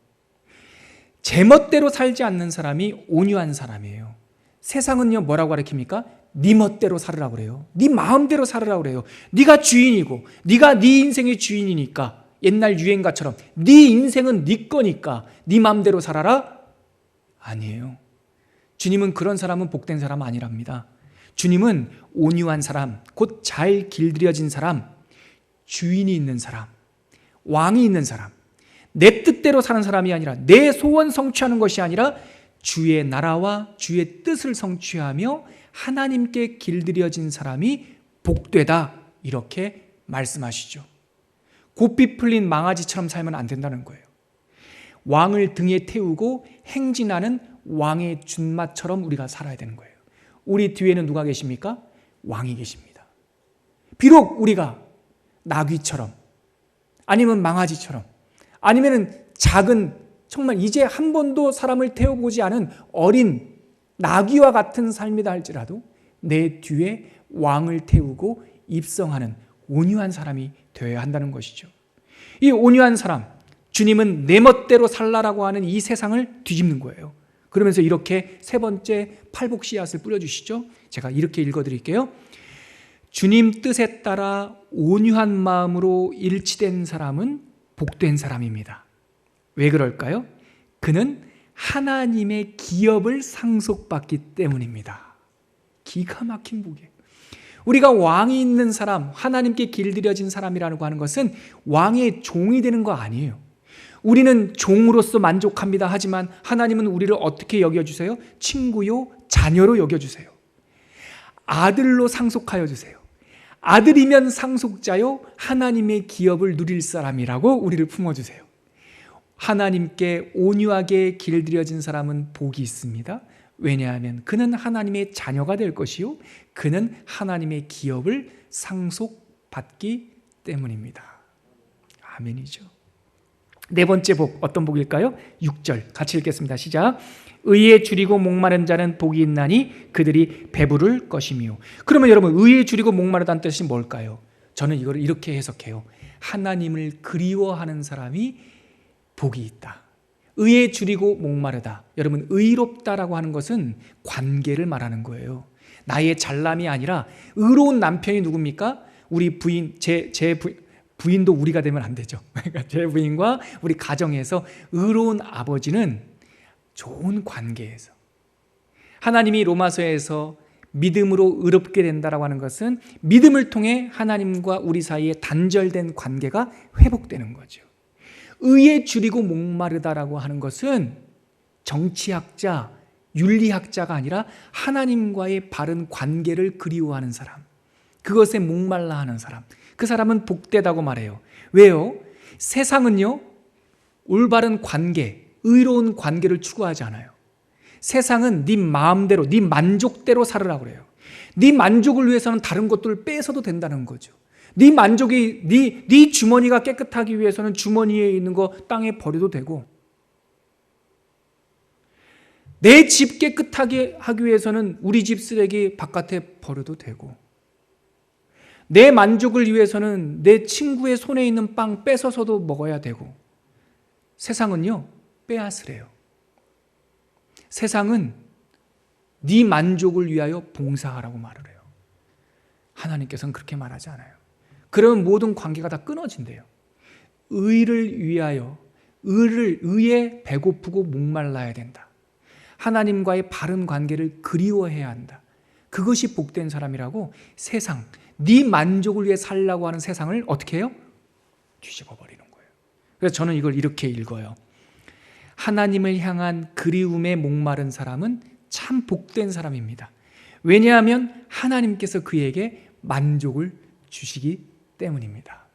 제멋대로 살지 않는 사람이 온유한 사람이에요. 세상은요, 뭐라고 가르칩니까? 네 멋대로 살으라고 그래요. 네 마음대로 살으라고 그래요. 네가 주인이고 네가 네 인생의 주인이니까, 옛날 유행가처럼 네 인생은 네 거니까 네 마음대로 살아라? 아니에요. 주님은 그런 사람은 복된 사람 아니랍니다. 주님은 온유한 사람, 곧 잘 길들여진 사람, 주인이 있는 사람, 왕이 있는 사람, 내 뜻대로 사는 사람이 아니라, 내 소원 성취하는 것이 아니라 주의 나라와 주의 뜻을 성취하며 하나님께 길들여진 사람이 복되다, 이렇게 말씀하시죠. 고삐 풀린 망아지처럼 살면 안 된다는 거예요. 왕을 등에 태우고 행진하는 왕의 준마처럼 우리가 살아야 되는 거예요. 우리 뒤에는 누가 계십니까? 왕이 계십니다. 비록 우리가 나귀처럼, 아니면 망아지처럼, 아니면 작은, 정말 이제 한 번도 사람을 태워보지 않은 어린 나귀와 같은 삶이다 할지라도 내 뒤에 왕을 태우고 입성하는 온유한 사람이 되어야 한다는 것이죠. 이 온유한 사람, 주님은 내 멋대로 살라라고 하는 이 세상을 뒤집는 거예요. 그러면서 이렇게 세 번째 팔복 씨앗을 뿌려주시죠. 제가 이렇게 읽어드릴게요. 주님 뜻에 따라 온유한 마음으로 일치된 사람은 복된 사람입니다. 왜 그럴까요? 그는 하나님의 기업을 상속받기 때문입니다. 기가 막힌 복이에요. 우리가 왕이 있는 사람, 하나님께 길들여진 사람이라고 하는 것은 왕의 종이 되는 거 아니에요. 우리는 종으로서 만족합니다. 하지만 하나님은 우리를 어떻게 여겨주세요? 친구요, 자녀로 여겨주세요. 아들로 상속하여 주세요. 아들이면 상속자요, 하나님의 기업을 누릴 사람이라고 우리를 품어주세요. 하나님께 온유하게 길들여진 사람은 복이 있습니다. 왜냐하면 그는 하나님의 자녀가 될 것이요, 그는 하나님의 기업을 상속받기 때문입니다. 아멘이죠. 네 번째 복, 어떤 복일까요? 6절 같이 읽겠습니다. 시작. 의에 줄이고 목마른 자는 복이 있나니 그들이 배부를 것이며. 그러면 여러분, 의에 줄이고 목마르다는 뜻이 뭘까요? 저는 이걸 이렇게 해석해요. 하나님을 그리워하는 사람이 복이 있다. 의에 줄이고 목마르다. 여러분, 의롭다라고 하는 것은 관계를 말하는 거예요. 나의 잘남이 아니라 의로운 남편이 누굽니까? 우리 부인, 제 부인도 우리가 되면 안 되죠. 그러니까 제 부인과 우리 가정에서 의로운 아버지는 좋은 관계에서, 하나님이 로마서에서 믿음으로 의롭게 된다라고 하는 것은 믿음을 통해 하나님과 우리 사이에 단절된 관계가 회복되는 거죠. 의에 줄이고 목마르다라고 하는 것은 정치학자, 윤리학자가 아니라 하나님과의 바른 관계를 그리워하는 사람, 그것에 목말라 하는 사람, 그 사람은 복되다고 말해요. 왜요? 세상은요, 올바른 관계, 의로운 관계를 추구하지 않아요. 세상은 네 마음대로, 네 만족대로 살으라고 그래요. 네 만족을 위해서는 다른 것들을 뺏어도 된다는 거죠. 네 만족이, 네 주머니가 깨끗하기 위해서는 주머니에 있는 거 땅에 버려도 되고, 내 집 깨끗하게 하기 위해서는 우리 집 쓰레기 바깥에 버려도 되고, 내 만족을 위해서는 내 친구의 손에 있는 빵 뺏어서도 먹어야 되고, 세상은요, 빼앗으래요. 세상은 네 만족을 위하여 봉사하라고 말을 해요. 하나님께서는 그렇게 말하지 않아요. 그러면 모든 관계가 다 끊어진대요. 의를 위하여, 의에 배고프고 목말라야 된다. 하나님과의 바른 관계를 그리워해야 한다. 그것이 복된 사람이라고 세상, 네 만족을 위해 살려고 하는 세상을 어떻게 해요? 뒤집어 버리는 거예요. 그래서 저는 이걸 이렇게 읽어요. 하나님을 향한 그리움에 목마른 사람은 참 복된 사람입니다. 왜냐하면 하나님께서 그에게 만족을 주시기 때문입니다.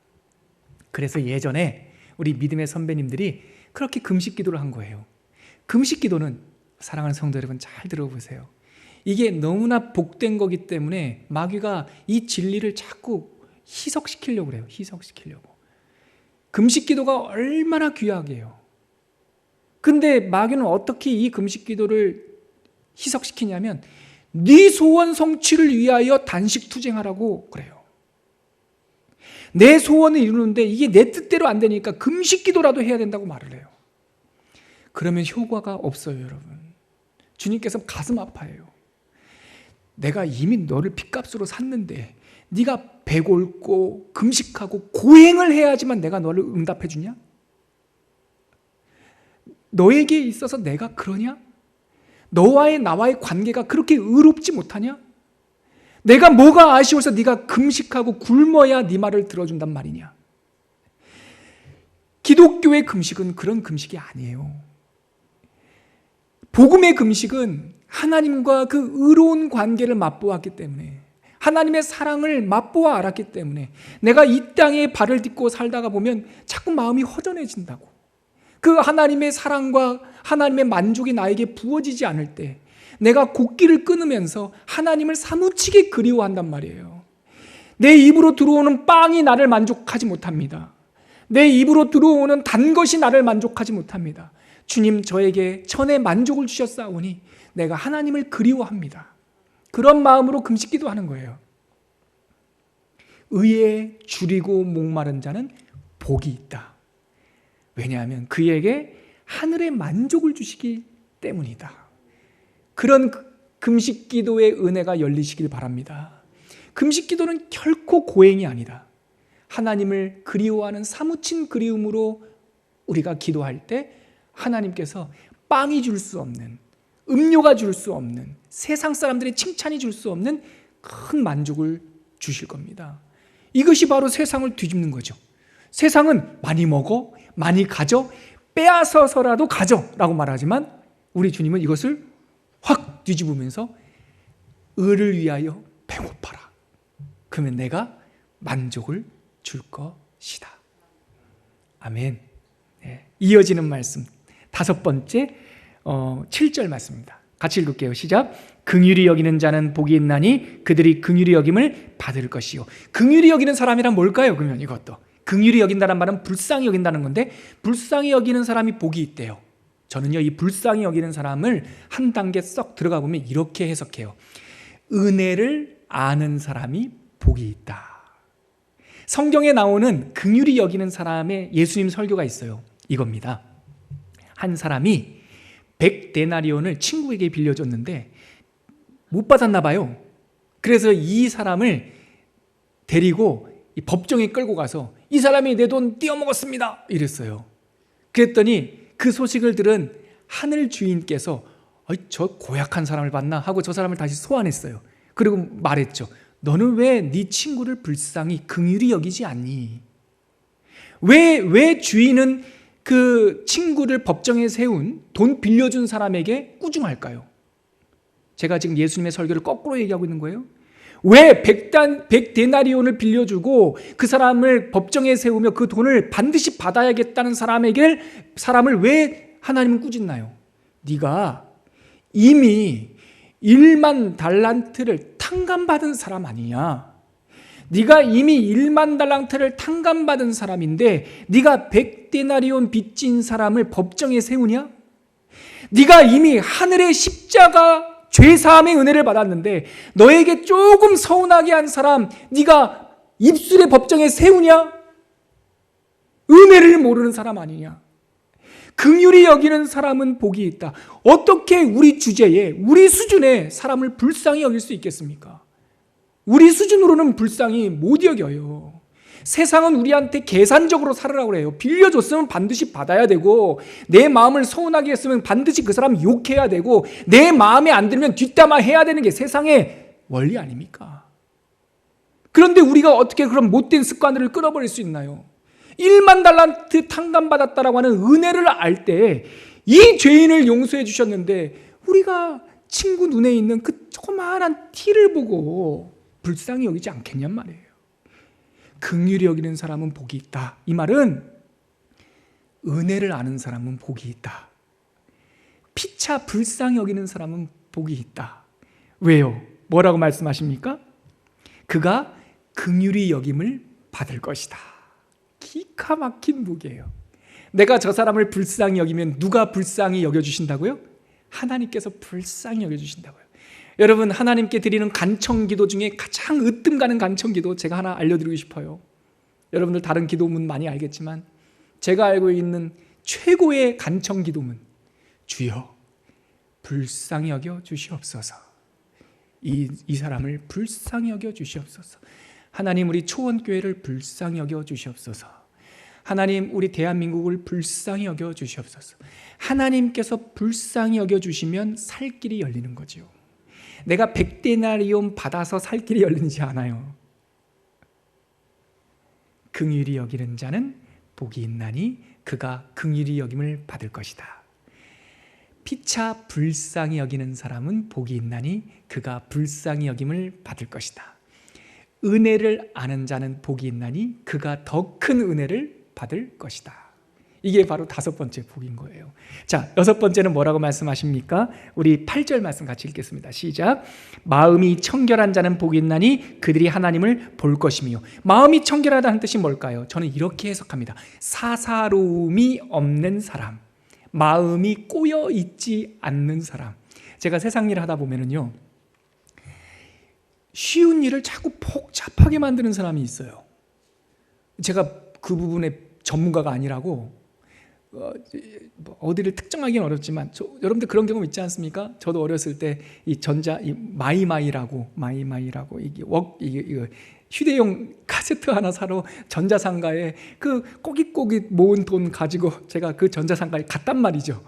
그래서 예전에 우리 믿음의 선배님들이 그렇게 금식 기도를 한 거예요. 금식 기도는, 사랑하는 성도 여러분 잘 들어보세요. 이게 너무나 복된 거기 때문에 마귀가 이 진리를 자꾸 희석시키려고 그래요. 희석시키려고. 금식 기도가 얼마나 귀하게요. 근데 마귀는 어떻게 이 금식 기도를 희석시키냐면 네 소원 성취를 위하여 단식 투쟁하라고 그래요. 내 소원을 이루는데 이게 내 뜻대로 안 되니까 금식 기도라도 해야 된다고 말을 해요. 그러면 효과가 없어요, 여러분. 주님께서 가슴 아파해요. 내가 이미 너를 핏값으로 샀는데 네가 배골고 금식하고 고행을 해야지만 내가 너를 응답해 주냐? 너에게 있어서 내가 그러냐? 너와의 나와의 관계가 그렇게 의롭지 못하냐? 내가 뭐가 아쉬워서 네가 금식하고 굶어야 네 말을 들어준단 말이냐? 기독교의 금식은 그런 금식이 아니에요. 복음의 금식은 하나님과 그 의로운 관계를 맛보았기 때문에, 하나님의 사랑을 맛보아 알았기 때문에 내가 이 땅에 발을 딛고 살다가 보면 자꾸 마음이 허전해진다고. 그 하나님의 사랑과 하나님의 만족이 나에게 부어지지 않을 때 내가 곡기를 끊으면서 하나님을 사무치게 그리워한단 말이에요. 내 입으로 들어오는 빵이 나를 만족하지 못합니다. 내 입으로 들어오는 단 것이 나를 만족하지 못합니다. 주님, 저에게 천의 만족을 주셨사오니 내가 하나님을 그리워합니다. 그런 마음으로 금식기도 하는 거예요. 의에 줄이고 목마른 자는 복이 있다. 왜냐하면 그에게 하늘의 만족을 주시기 때문이다. 그런 금식기도의 은혜가 열리시길 바랍니다. 금식기도는 결코 고행이 아니다. 하나님을 그리워하는 사무친 그리움으로 우리가 기도할 때 하나님께서 빵이 줄 수 없는, 음료가 줄 수 없는, 세상 사람들의 칭찬이 줄 수 없는 큰 만족을 주실 겁니다. 이것이 바로 세상을 뒤집는 거죠. 세상은 많이 먹어, 많이 가져, 빼앗아서라도 가져 라고 말하지만 우리 주님은 이것을 확 뒤집으면서 의를 위하여 배고파라. 그러면 내가 만족을 줄 것이다. 아멘. 네. 이어지는 말씀 5번째 7절 말씀입니다. 같이 읽을게요. 시작. 긍휼히 여기는 자는 복이 있나니 그들이 긍휼히 여김을 받을 것이요. 긍휼히 여기는 사람이란 뭘까요? 그러면 이것도 긍휼히 여긴다는 말은 불쌍히 여긴다는 건데, 불쌍히 여기는 사람이 복이 있대요. 저는요, 이 불쌍히 여기는 사람을 한 단계 썩 들어가 보면 이렇게 해석해요. 은혜를 아는 사람이 복이 있다. 성경에 나오는 긍휼히 여기는 사람의 예수님 설교가 있어요. 이겁니다. 한 사람이 100데나리온을 친구에게 빌려줬는데 못 받았나 봐요. 그래서 이 사람을 데리고 이 법정에 끌고 가서 이 사람이 내 돈 떼어먹었습니다 이랬어요. 그랬더니 그 소식을 들은 하늘 주인께서 저 고약한 사람을 봤나 하고 저 사람을 다시 소환했어요. 그리고 말했죠. 너는 왜 네 친구를 불쌍히 긍휼히 여기지 않니? 왜 주인은 그 친구를 법정에 세운 돈 빌려준 사람에게 꾸중할까요? 제가 지금 예수님의 설교를 거꾸로 얘기하고 있는 거예요. 왜 100데나리온을 빌려주고 그 사람을 법정에 세우며 그 돈을 반드시 받아야겠다는 사람을 왜 하나님은 꾸짖나요? 네가 이미 1만 달란트를 탕감받은 사람 아니냐? 네가 이미 1만 달란트를 탕감받은 사람인데 네가 100데나리온 빚진 사람을 법정에 세우냐? 네가 이미 하늘의 십자가 죄사함의 은혜를 받았는데 너에게 조금 서운하게 한 사람 네가 입술의 법정에 세우냐? 은혜를 모르는 사람 아니냐? 긍휼히 여기는 사람은 복이 있다. 어떻게 우리 주제에, 우리 수준에 사람을 불쌍히 여길 수 있겠습니까? 우리 수준으로는 불쌍히 못 여겨요. 세상은 우리한테 계산적으로 살으라고 그래요. 빌려줬으면 반드시 받아야 되고, 내 마음을 서운하게 했으면 반드시 그 사람 욕해야 되고, 내 마음에 안 들면 뒷담화 해야 되는 게 세상의 원리 아닙니까? 그런데 우리가 어떻게 그런 못된 습관들을 끊어버릴 수 있나요? 1만 달란트 탕감받았다라고 하는 은혜를 알 때 이 죄인을 용서해 주셨는데 우리가 친구 눈에 있는 그 조그마한 티를 보고 불쌍히 여기지 않겠냔 말이에요. 긍휼히 여기는 사람은 복이 있다. 이 말은 은혜를 아는 사람은 복이 있다. 피차 불쌍히 여기는 사람은 복이 있다. 왜요? 뭐라고 말씀하십니까? 그가 긍휼히 여김을 받을 것이다. 기가 막힌 복이에요. 내가 저 사람을 불쌍히 여기면 누가 불쌍히 여겨주신다고요? 하나님께서 불쌍히 여겨주신다고요. 여러분, 하나님께 드리는 간청기도 중에 가장 으뜸 가는 간청기도 제가 하나 알려드리고 싶어요. 여러분들 다른 기도문 많이 알겠지만 제가 알고 있는 최고의 간청기도문, 주여 불쌍히 여겨 주시옵소서. 이 사람을 불쌍히 여겨 주시옵소서. 하나님, 우리 초원교회를 불쌍히 여겨 주시옵소서. 하나님, 우리 대한민국을 불쌍히 여겨 주시옵소서. 하나님께서 불쌍히 여겨 주시면 살 길이 열리는 거죠. 내가 100데나리온 받아서 살 길이 열리지 않아요. 긍휼히 여기는 자는 복이 있나니 그가 긍휼히 여김을 받을 것이다. 피차 불쌍히 여기는 사람은 복이 있나니 그가 불쌍히 여김을 받을 것이다. 은혜를 아는 자는 복이 있나니 그가 더 큰 은혜를 받을 것이다. 이게 바로 5번째 복인 거예요. 자, 6번째는 뭐라고 말씀하십니까? 우리 8절 말씀 같이 읽겠습니다. 시작. 마음이 청결한 자는 복이 있나니 그들이 하나님을 볼 것이며. 마음이 청결하다는 뜻이 뭘까요? 저는 이렇게 해석합니다. 사사로움이 없는 사람, 마음이 꼬여 있지 않는 사람. 제가 세상 일을 하다 보면은요, 쉬운 일을 자꾸 복잡하게 만드는 사람이 있어요. 제가 그 부분에 전문가가 아니라고 어디를 특정하기는 어렵지만 여러분들 그런 경험 있지 않습니까? 저도 어렸을 때 이 마이마이라고 이게 휴대용 카세트 하나 사러 전자상가에 그 꼬깃꼬깃 모은 돈 가지고 제가 그 전자상가에 갔단 말이죠.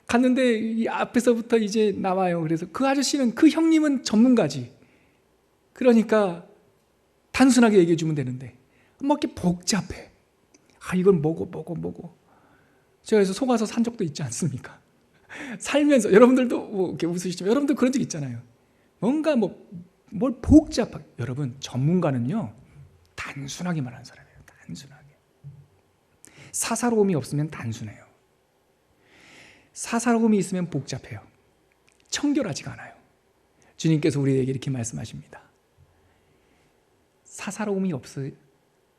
갔는데 이 앞에서부터 이제 나와요. 그래서 그 아저씨는, 그 형님은 전문가지. 그러니까 단순하게 얘기해 주면 되는데 뭐 이렇게 복잡해. 이건 뭐고. 제가 그래서 속아서 산 적도 있지 않습니까? 살면서 여러분들도 뭐 이렇게 웃으시지만 여러분들 그런 적 있잖아요. 뭔가 뭘 복잡하게. 여러분, 전문가는요 단순하게 말하는 사람이에요. 단순하게. 사사로움이 없으면 단순해요. 사사로움이 있으면 복잡해요. 청결하지가 않아요. 주님께서 우리에게 이렇게 말씀하십니다. 사사로움이 없어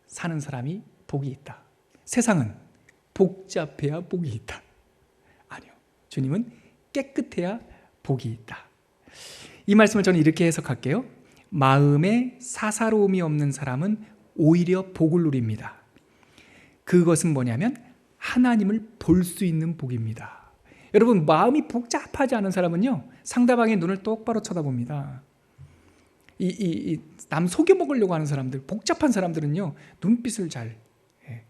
사는 사람이 복이 있다. 세상은 복잡해야 복이 있다. 아니요. 주님은 깨끗해야 복이 있다. 이 말씀을 저는 이렇게 해석할게요. 마음에 사사로움이 없는 사람은 오히려 복을 누립니다. 그것은 뭐냐면 하나님을 볼 수 있는 복입니다. 여러분, 마음이 복잡하지 않은 사람은요 상대방의 눈을 똑바로 쳐다봅니다. 남 속여 먹으려고 하는 사람들, 복잡한 사람들은요 눈빛을 잘 해.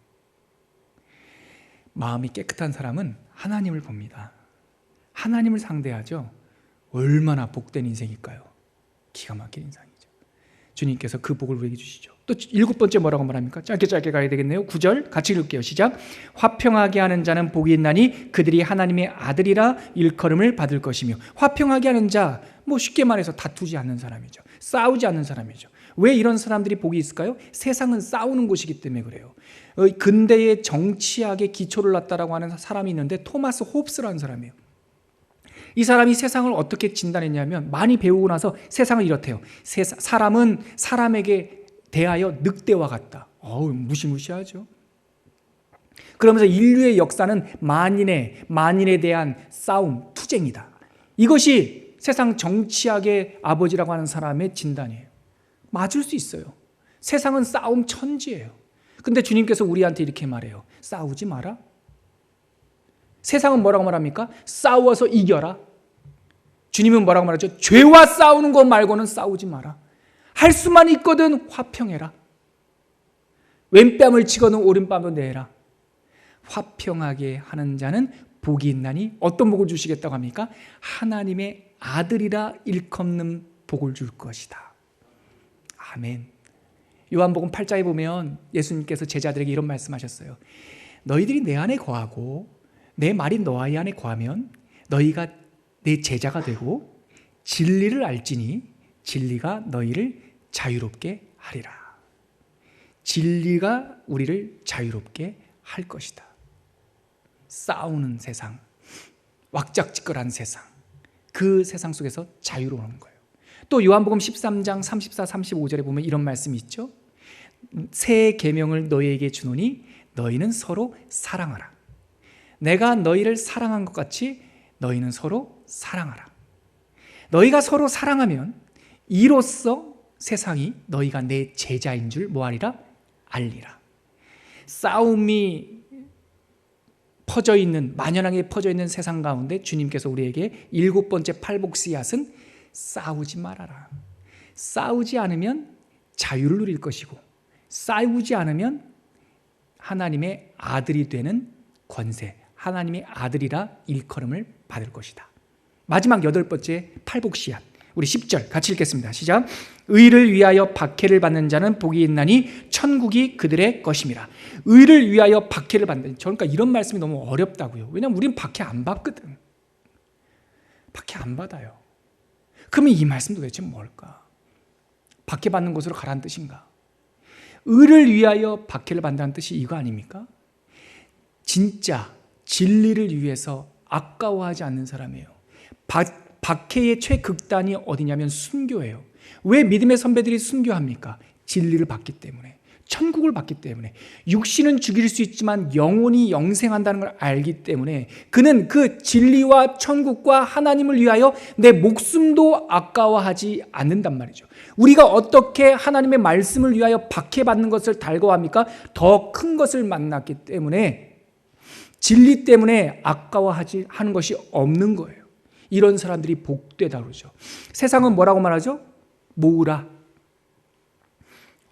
마음이 깨끗한 사람은 하나님을 봅니다. 하나님을 상대하죠. 얼마나 복된 인생일까요? 기가 막힌 인생이죠. 주님께서 그 복을 우리에게 주시죠. 또 7번째 뭐라고 말합니까? 짧게 가야 되겠네요. 9절 같이 읽을게요. 시작. 화평하게 하는 자는 복이 있나니 그들이 하나님의 아들이라 일컬음을 받을 것이며. 화평하게 하는 자, 쉽게 말해서 다투지 않는 사람이죠. 싸우지 않는 사람이죠. 왜 이런 사람들이 복이 있을까요? 세상은 싸우는 곳이기 때문에 그래요. 근대의 정치학에 기초를 놨다라고 하는 사람이 있는데 토마스 홉스라는 사람이에요. 이 사람이 세상을 어떻게 진단했냐면, 많이 배우고 나서 세상을 이렇대요. 사람은 사람에게 대하여 늑대와 같다. 무시무시하죠. 그러면서 인류의 역사는 만인에 대한 싸움, 투쟁이다. 이것이 세상 정치학의 아버지라고 하는 사람의 진단이에요. 맞을 수 있어요. 세상은 싸움 천지예요. 근데 주님께서 우리한테 이렇게 말해요. 싸우지 마라. 세상은 뭐라고 말합니까? 싸워서 이겨라. 주님은 뭐라고 말하죠? 죄와 싸우는 것 말고는 싸우지 마라. 할 수만 있거든 화평해라. 왼뺨을 치고는 오른뺨도 내라. 화평하게 하는 자는 복이 있나니 어떤 복을 주시겠다고 합니까? 하나님의 아들이라 일컫는 복을 줄 것이다. 아멘. 요한복음 8장에 보면 예수님께서 제자들에게 이런 말씀하셨어요. 너희들이 내 안에 거하고 내 말이 너희 안에 거하면 너희가 내 제자가 되고 진리를 알지니 진리가 너희를 자유롭게 하리라. 진리가 우리를 자유롭게 할 것이다. 싸우는 세상, 왁작지껄한 세상, 그 세상 속에서 자유로운 거예요. 또 요한복음 13장 34, 35절에 보면 이런 말씀이 있죠. 새 계명을 너희에게 주노니 너희는 서로 사랑하라. 내가 너희를 사랑한 것 같이 너희는 서로 사랑하라. 너희가 서로 사랑하면 이로써 세상이 너희가 내 제자인 줄 뭐하리라? 알리라. 싸움이 만연하게 퍼져 있는 세상 가운데 주님께서 우리에게 7번째 팔복 씨앗은 싸우지 말아라. 싸우지 않으면 자유를 누릴 것이고, 싸우지 않으면 하나님의 아들이 되는 권세, 하나님의 아들이라 일컬음을 받을 것이다. 마지막 8번째 팔복 씨앗, 우리 10절 같이 읽겠습니다. 시작. 의를 위하여 박해를 받는 자는 복이 있나니 천국이 그들의 것임이라. 의를 위하여 박해를 받는, 그러니까 이런 말씀이 너무 어렵다고요. 왜냐하면 우린 박해 안 받거든. 박해 안 받아요. 그러면 이 말씀 도대체 뭘까? 박해 받는 곳으로 가라는 뜻인가? 의를 위하여 박해를 받는다는 뜻이 이거 아닙니까? 진짜 진리를 위해서 아까워하지 않는 사람이에요. 박해의 최극단이 어디냐면 순교예요. 왜 믿음의 선배들이 순교합니까? 진리를 받기 때문에. 천국을 받기 때문에, 육신은 죽일 수 있지만 영혼이 영생한다는 걸 알기 때문에 그는 그 진리와 천국과 하나님을 위하여 내 목숨도 아까워하지 않는단 말이죠. 우리가 어떻게 하나님의 말씀을 위하여 박해받는 것을 달궈합니까? 더 큰 것을 만났기 때문에, 진리 때문에 아까워하지 하는 것이 없는 거예요. 이런 사람들이 복되다 그러죠. 세상은 뭐라고 말하죠? 모으라,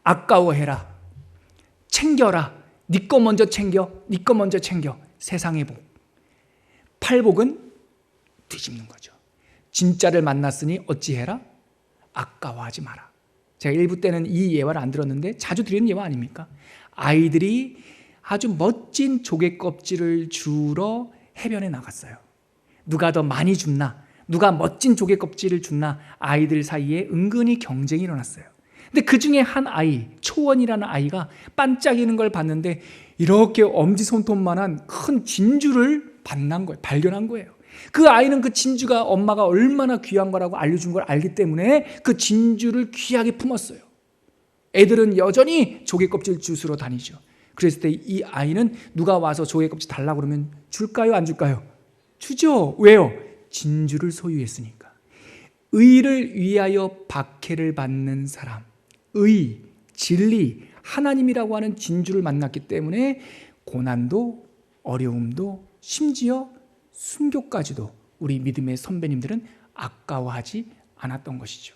아까워해라, 챙겨라, 네 거 먼저 챙겨, 네 거 먼저 챙겨. 세상의 복. 팔복은 뒤집는 거죠. 진짜를 만났으니 어찌해라? 아까워하지 마라. 제가 일부 때는 이 예화를 안 들었는데 자주 드리는 예화 아닙니까? 아이들이 아주 멋진 조개 껍질을 주러 해변에 나갔어요. 누가 더 많이 줍나, 누가 멋진 조개 껍질을 줍나, 아이들 사이에 은근히 경쟁이 일어났어요. 근데 그 중에 한 아이, 초원이라는 아이가 반짝이는 걸 봤는데 이렇게 엄지손톱만한 큰 진주를 발견한 거예요. 그 아이는 그 진주가 엄마가 얼마나 귀한 거라고 알려준 걸 알기 때문에 그 진주를 귀하게 품었어요. 애들은 여전히 조개 껍질 주스러 다니죠. 그랬을 때 이 아이는 누가 와서 조개 껍질 달라고 그러면 줄까요, 안 줄까요? 주죠. 왜요? 진주를 소유했으니까. 의를 위하여 박해를 받는 사람, 의, 진리, 하나님이라고 하는 진주를 만났기 때문에 고난도, 어려움도, 심지어 순교까지도 우리 믿음의 선배님들은 아까워하지 않았던 것이죠.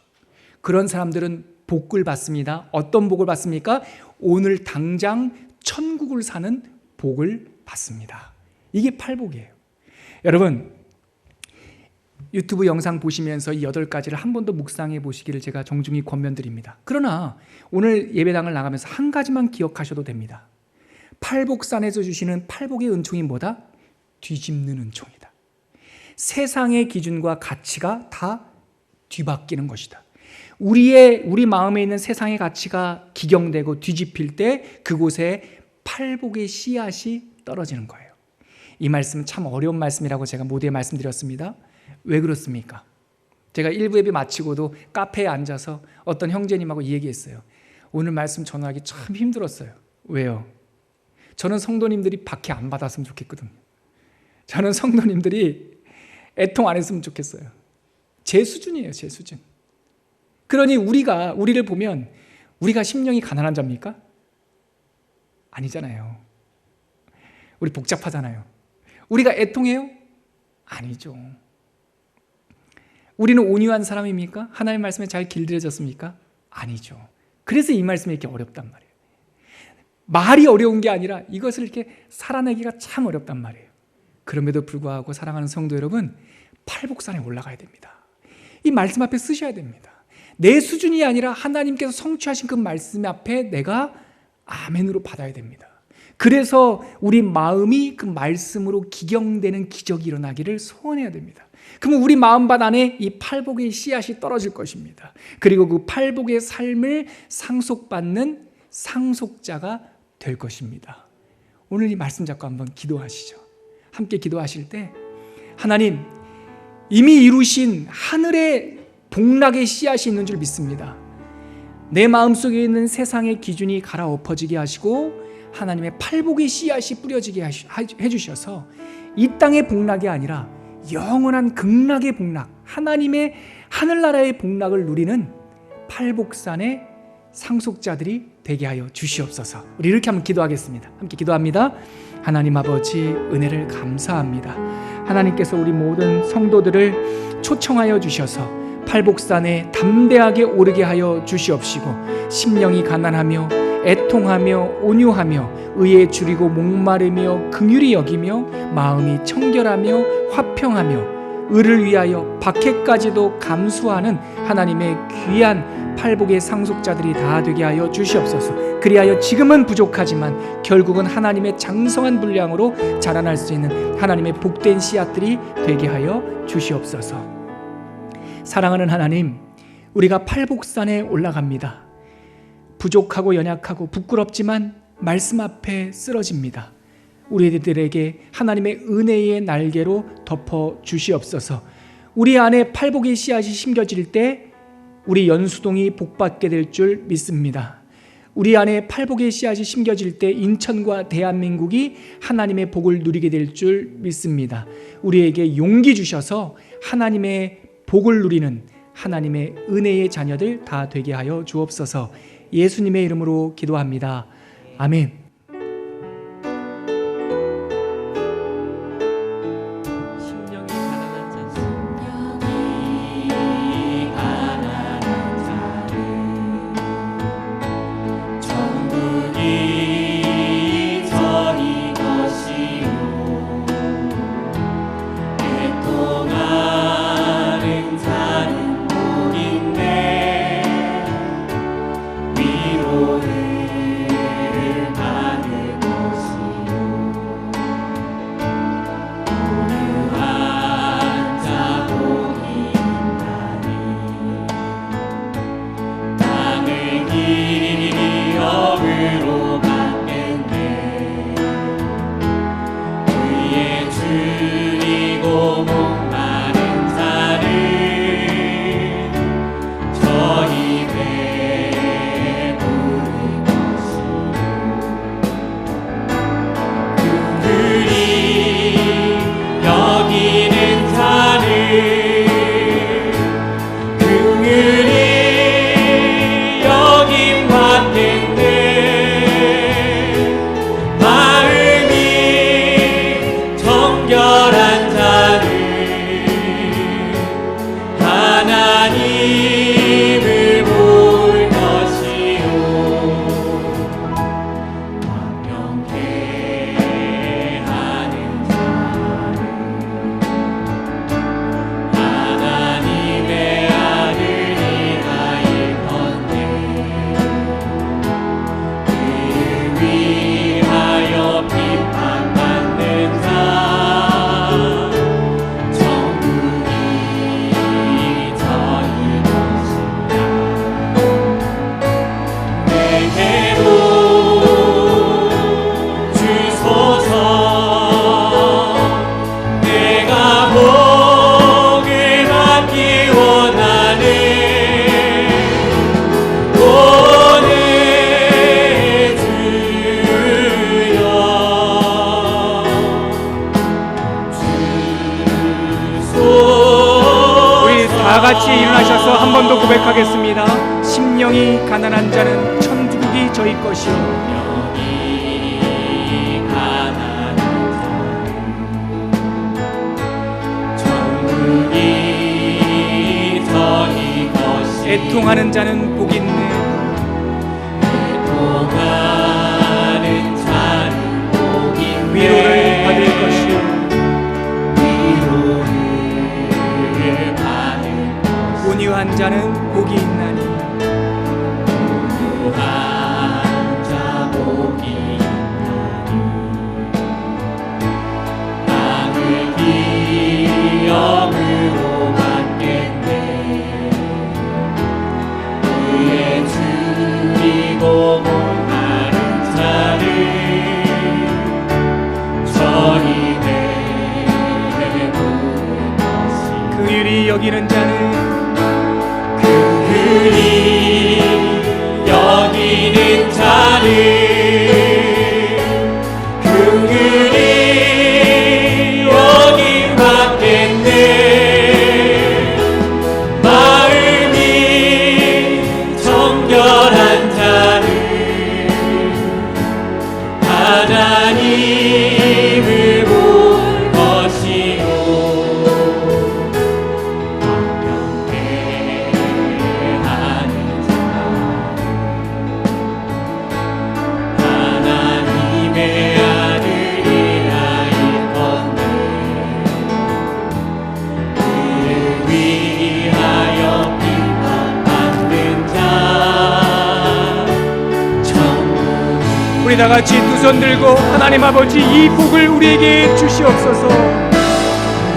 그런 사람들은 복을 받습니다. 어떤 복을 받습니까? 오늘 당장 천국을 사는 복을 받습니다. 이게 팔복이에요. 여러분, 유튜브 영상 보시면서 이 8가지를 한 번 더 묵상해 보시기를 제가 정중히 권면드립니다. 그러나 오늘 예배당을 나가면서 한 가지만 기억하셔도 됩니다. 팔복산에서 주시는 팔복의 은총이 뭐다? 뒤집는 은총이다. 세상의 기준과 가치가 다 뒤바뀌는 것이다. 우리 마음에 있는 세상의 가치가 기경되고 뒤집힐 때 그곳에 팔복의 씨앗이 떨어지는 거예요. 이 말씀은 참 어려운 말씀이라고 제가 모두에 말씀드렸습니다. 왜 그렇습니까? 제가 1부 예배 마치고도 카페에 앉아서 어떤 형제님하고 얘기했어요. 오늘 말씀 전하기 참 힘들었어요. 왜요? 저는 성도님들이 박해 안 받았으면 좋겠거든요. 저는 성도님들이 애통 안 했으면 좋겠어요. 제 수준이에요, 제 수준. 그러니 우리를 보면 우리가 심령이 가난한 자입니까? 아니잖아요. 우리 복잡하잖아요. 우리가 애통해요? 아니죠. 우리는 온유한 사람입니까? 하나님의 말씀에 잘 길들여졌습니까? 아니죠. 그래서 이 말씀이 이렇게 어렵단 말이에요. 말이 어려운 게 아니라 이것을 이렇게 살아내기가 참 어렵단 말이에요. 그럼에도 불구하고 사랑하는 성도 여러분, 팔복산에 올라가야 됩니다. 이 말씀 앞에 쓰셔야 됩니다. 내 수준이 아니라 하나님께서 성취하신 그 말씀 앞에 내가 아멘으로 받아야 됩니다. 그래서 우리 마음이 그 말씀으로 기경되는 기적이 일어나기를 소원해야 됩니다. 그러면 우리 마음밭 안에 이 팔복의 씨앗이 떨어질 것입니다. 그리고 그 팔복의 삶을 상속받는 상속자가 될 것입니다. 오늘 이 말씀 잡고 한번 기도하시죠. 함께 기도하실 때 하나님, 이미 이루신 하늘의 복락의 씨앗이 있는 줄 믿습니다. 내 마음속에 있는 세상의 기준이 갈아엎어지게 하시고 하나님의 팔복의 씨앗이 뿌려지게 해주셔서 이 땅의 복락이 아니라 영원한 극락의 복락, 하나님의 하늘나라의 복락을 누리는 팔복산의 상속자들이 되게 하여 주시옵소서. 우리 이렇게 한번 기도하겠습니다. 함께 기도합니다. 하나님 아버지, 은혜를 감사합니다. 하나님께서 우리 모든 성도들을 초청하여 주셔서 팔복산에 담대하게 오르게 하여 주시옵시고, 심령이 가난하며 애통하며 온유하며 의에 줄이고 목마르며 긍휼히 여기며 마음이 청결하며 화평하며 의를 위하여 박해까지도 감수하는 하나님의 귀한 팔복의 상속자들이 다 되게 하여 주시옵소서. 그리하여 지금은 부족하지만 결국은 하나님의 장성한 분량으로 자라날 수 있는 하나님의 복된 씨앗들이 되게 하여 주시옵소서. 사랑하는 하나님, 우리가 팔복산에 올라갑니다. 부족하고 연약하고 부끄럽지만 말씀 앞에 쓰러집니다. 우리들에게 하나님의 은혜의 날개로 덮어 주시옵소서. 우리 안에 팔복의 씨앗이 심겨질 때 우리 연수동이 복받게 될 줄 믿습니다. 우리 안에 팔복의 씨앗이 심겨질 때 인천과 대한민국이 하나님의 복을 누리게 될 줄 믿습니다. 우리에게 용기 주셔서 하나님의 복을 누리는 하나님의 은혜의 자녀들 다 되게 하여 주옵소서. 예수님의 이름으로 기도합니다. 아멘. 다 같이 일어나셔서 한 번 더 고백하겠습니다. 심령이 가난한 자는 천국이 저희 것이요 애통하는 자는 복이 있네. 애통하는 자는 복이 있네. 위로를 받을 것이요 위로를 받을 것이요 온유한 자는 복이 있나니. 온유한 자 복이 있나니. 땅을 기업으로 받겠네. 그의 줄이고 목마른 자를 저희 배에 부을 것이요 긍휼히 여기는 자는 긍휼히 여기는 자를 긍휼히 여김 받겠네. 마음이 정결한 자를 하나님을 볼 것이요 완벽해 하는 자 하나님의 아들이라 일컫네. 그를 위하여 비판받는 자 천국이 우리 다 같이 두 손 들고 하나님 아버지 이 복을 우리에게 주시옵소서.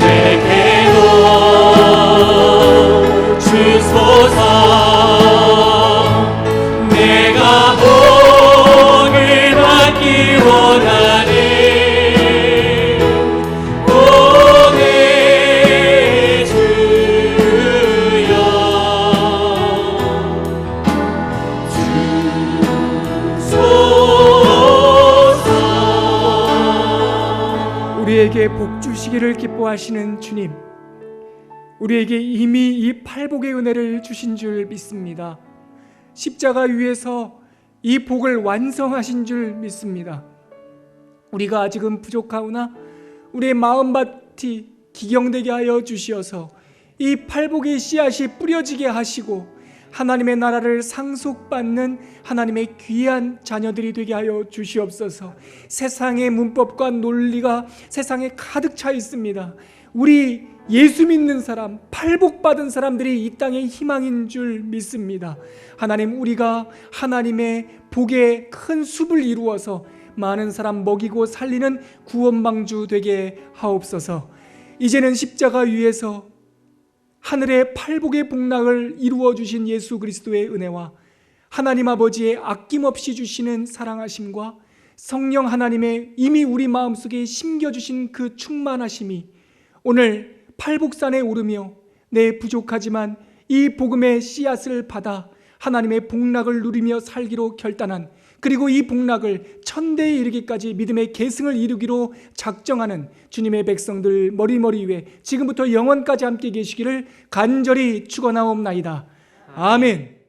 내게도 주소서. 내가 복을 받기 원하네. 오네 주여. 우리에게 복 주시기를 기뻐하시는 주님, 우리에게 이미 이 팔복의 은혜를 주신 줄 믿습니다. 십자가 위에서 이 복을 완성하신 줄 믿습니다. 우리가 아직은 부족하오나 우리의 마음밭이 기경되게 하여 주시어서 이 팔복의 씨앗이 뿌려지게 하시고 하나님의 나라를 상속받는 하나님의 귀한 자녀들이 되게 하여 주시옵소서. 세상의 문법과 논리가 세상에 가득 차 있습니다. 우리 예수 믿는 사람, 팔복받은 사람들이 이 땅의 희망인 줄 믿습니다. 하나님, 우리가 하나님의 복의 큰 숲을 이루어서 많은 사람 먹이고 살리는 구원방주 되게 하옵소서. 이제는 십자가 위에서 하늘의 팔복의 복락을 이루어 주신 예수 그리스도의 은혜와 하나님 아버지의 아낌없이 주시는 사랑하심과 성령 하나님의 이미 우리 마음속에 심겨주신 그 충만하심이 오늘 팔복산에 오르며 내 부족하지만 이 복음의 씨앗을 받아 하나님의 복락을 누리며 살기로 결단한, 그리고 이 복락을 천대에 이르기까지 믿음의 계승을 이루기로 작정하는 주님의 백성들 머리머리 위에 지금부터 영원까지 함께 계시기를 간절히 축원하옵나이다. 아멘.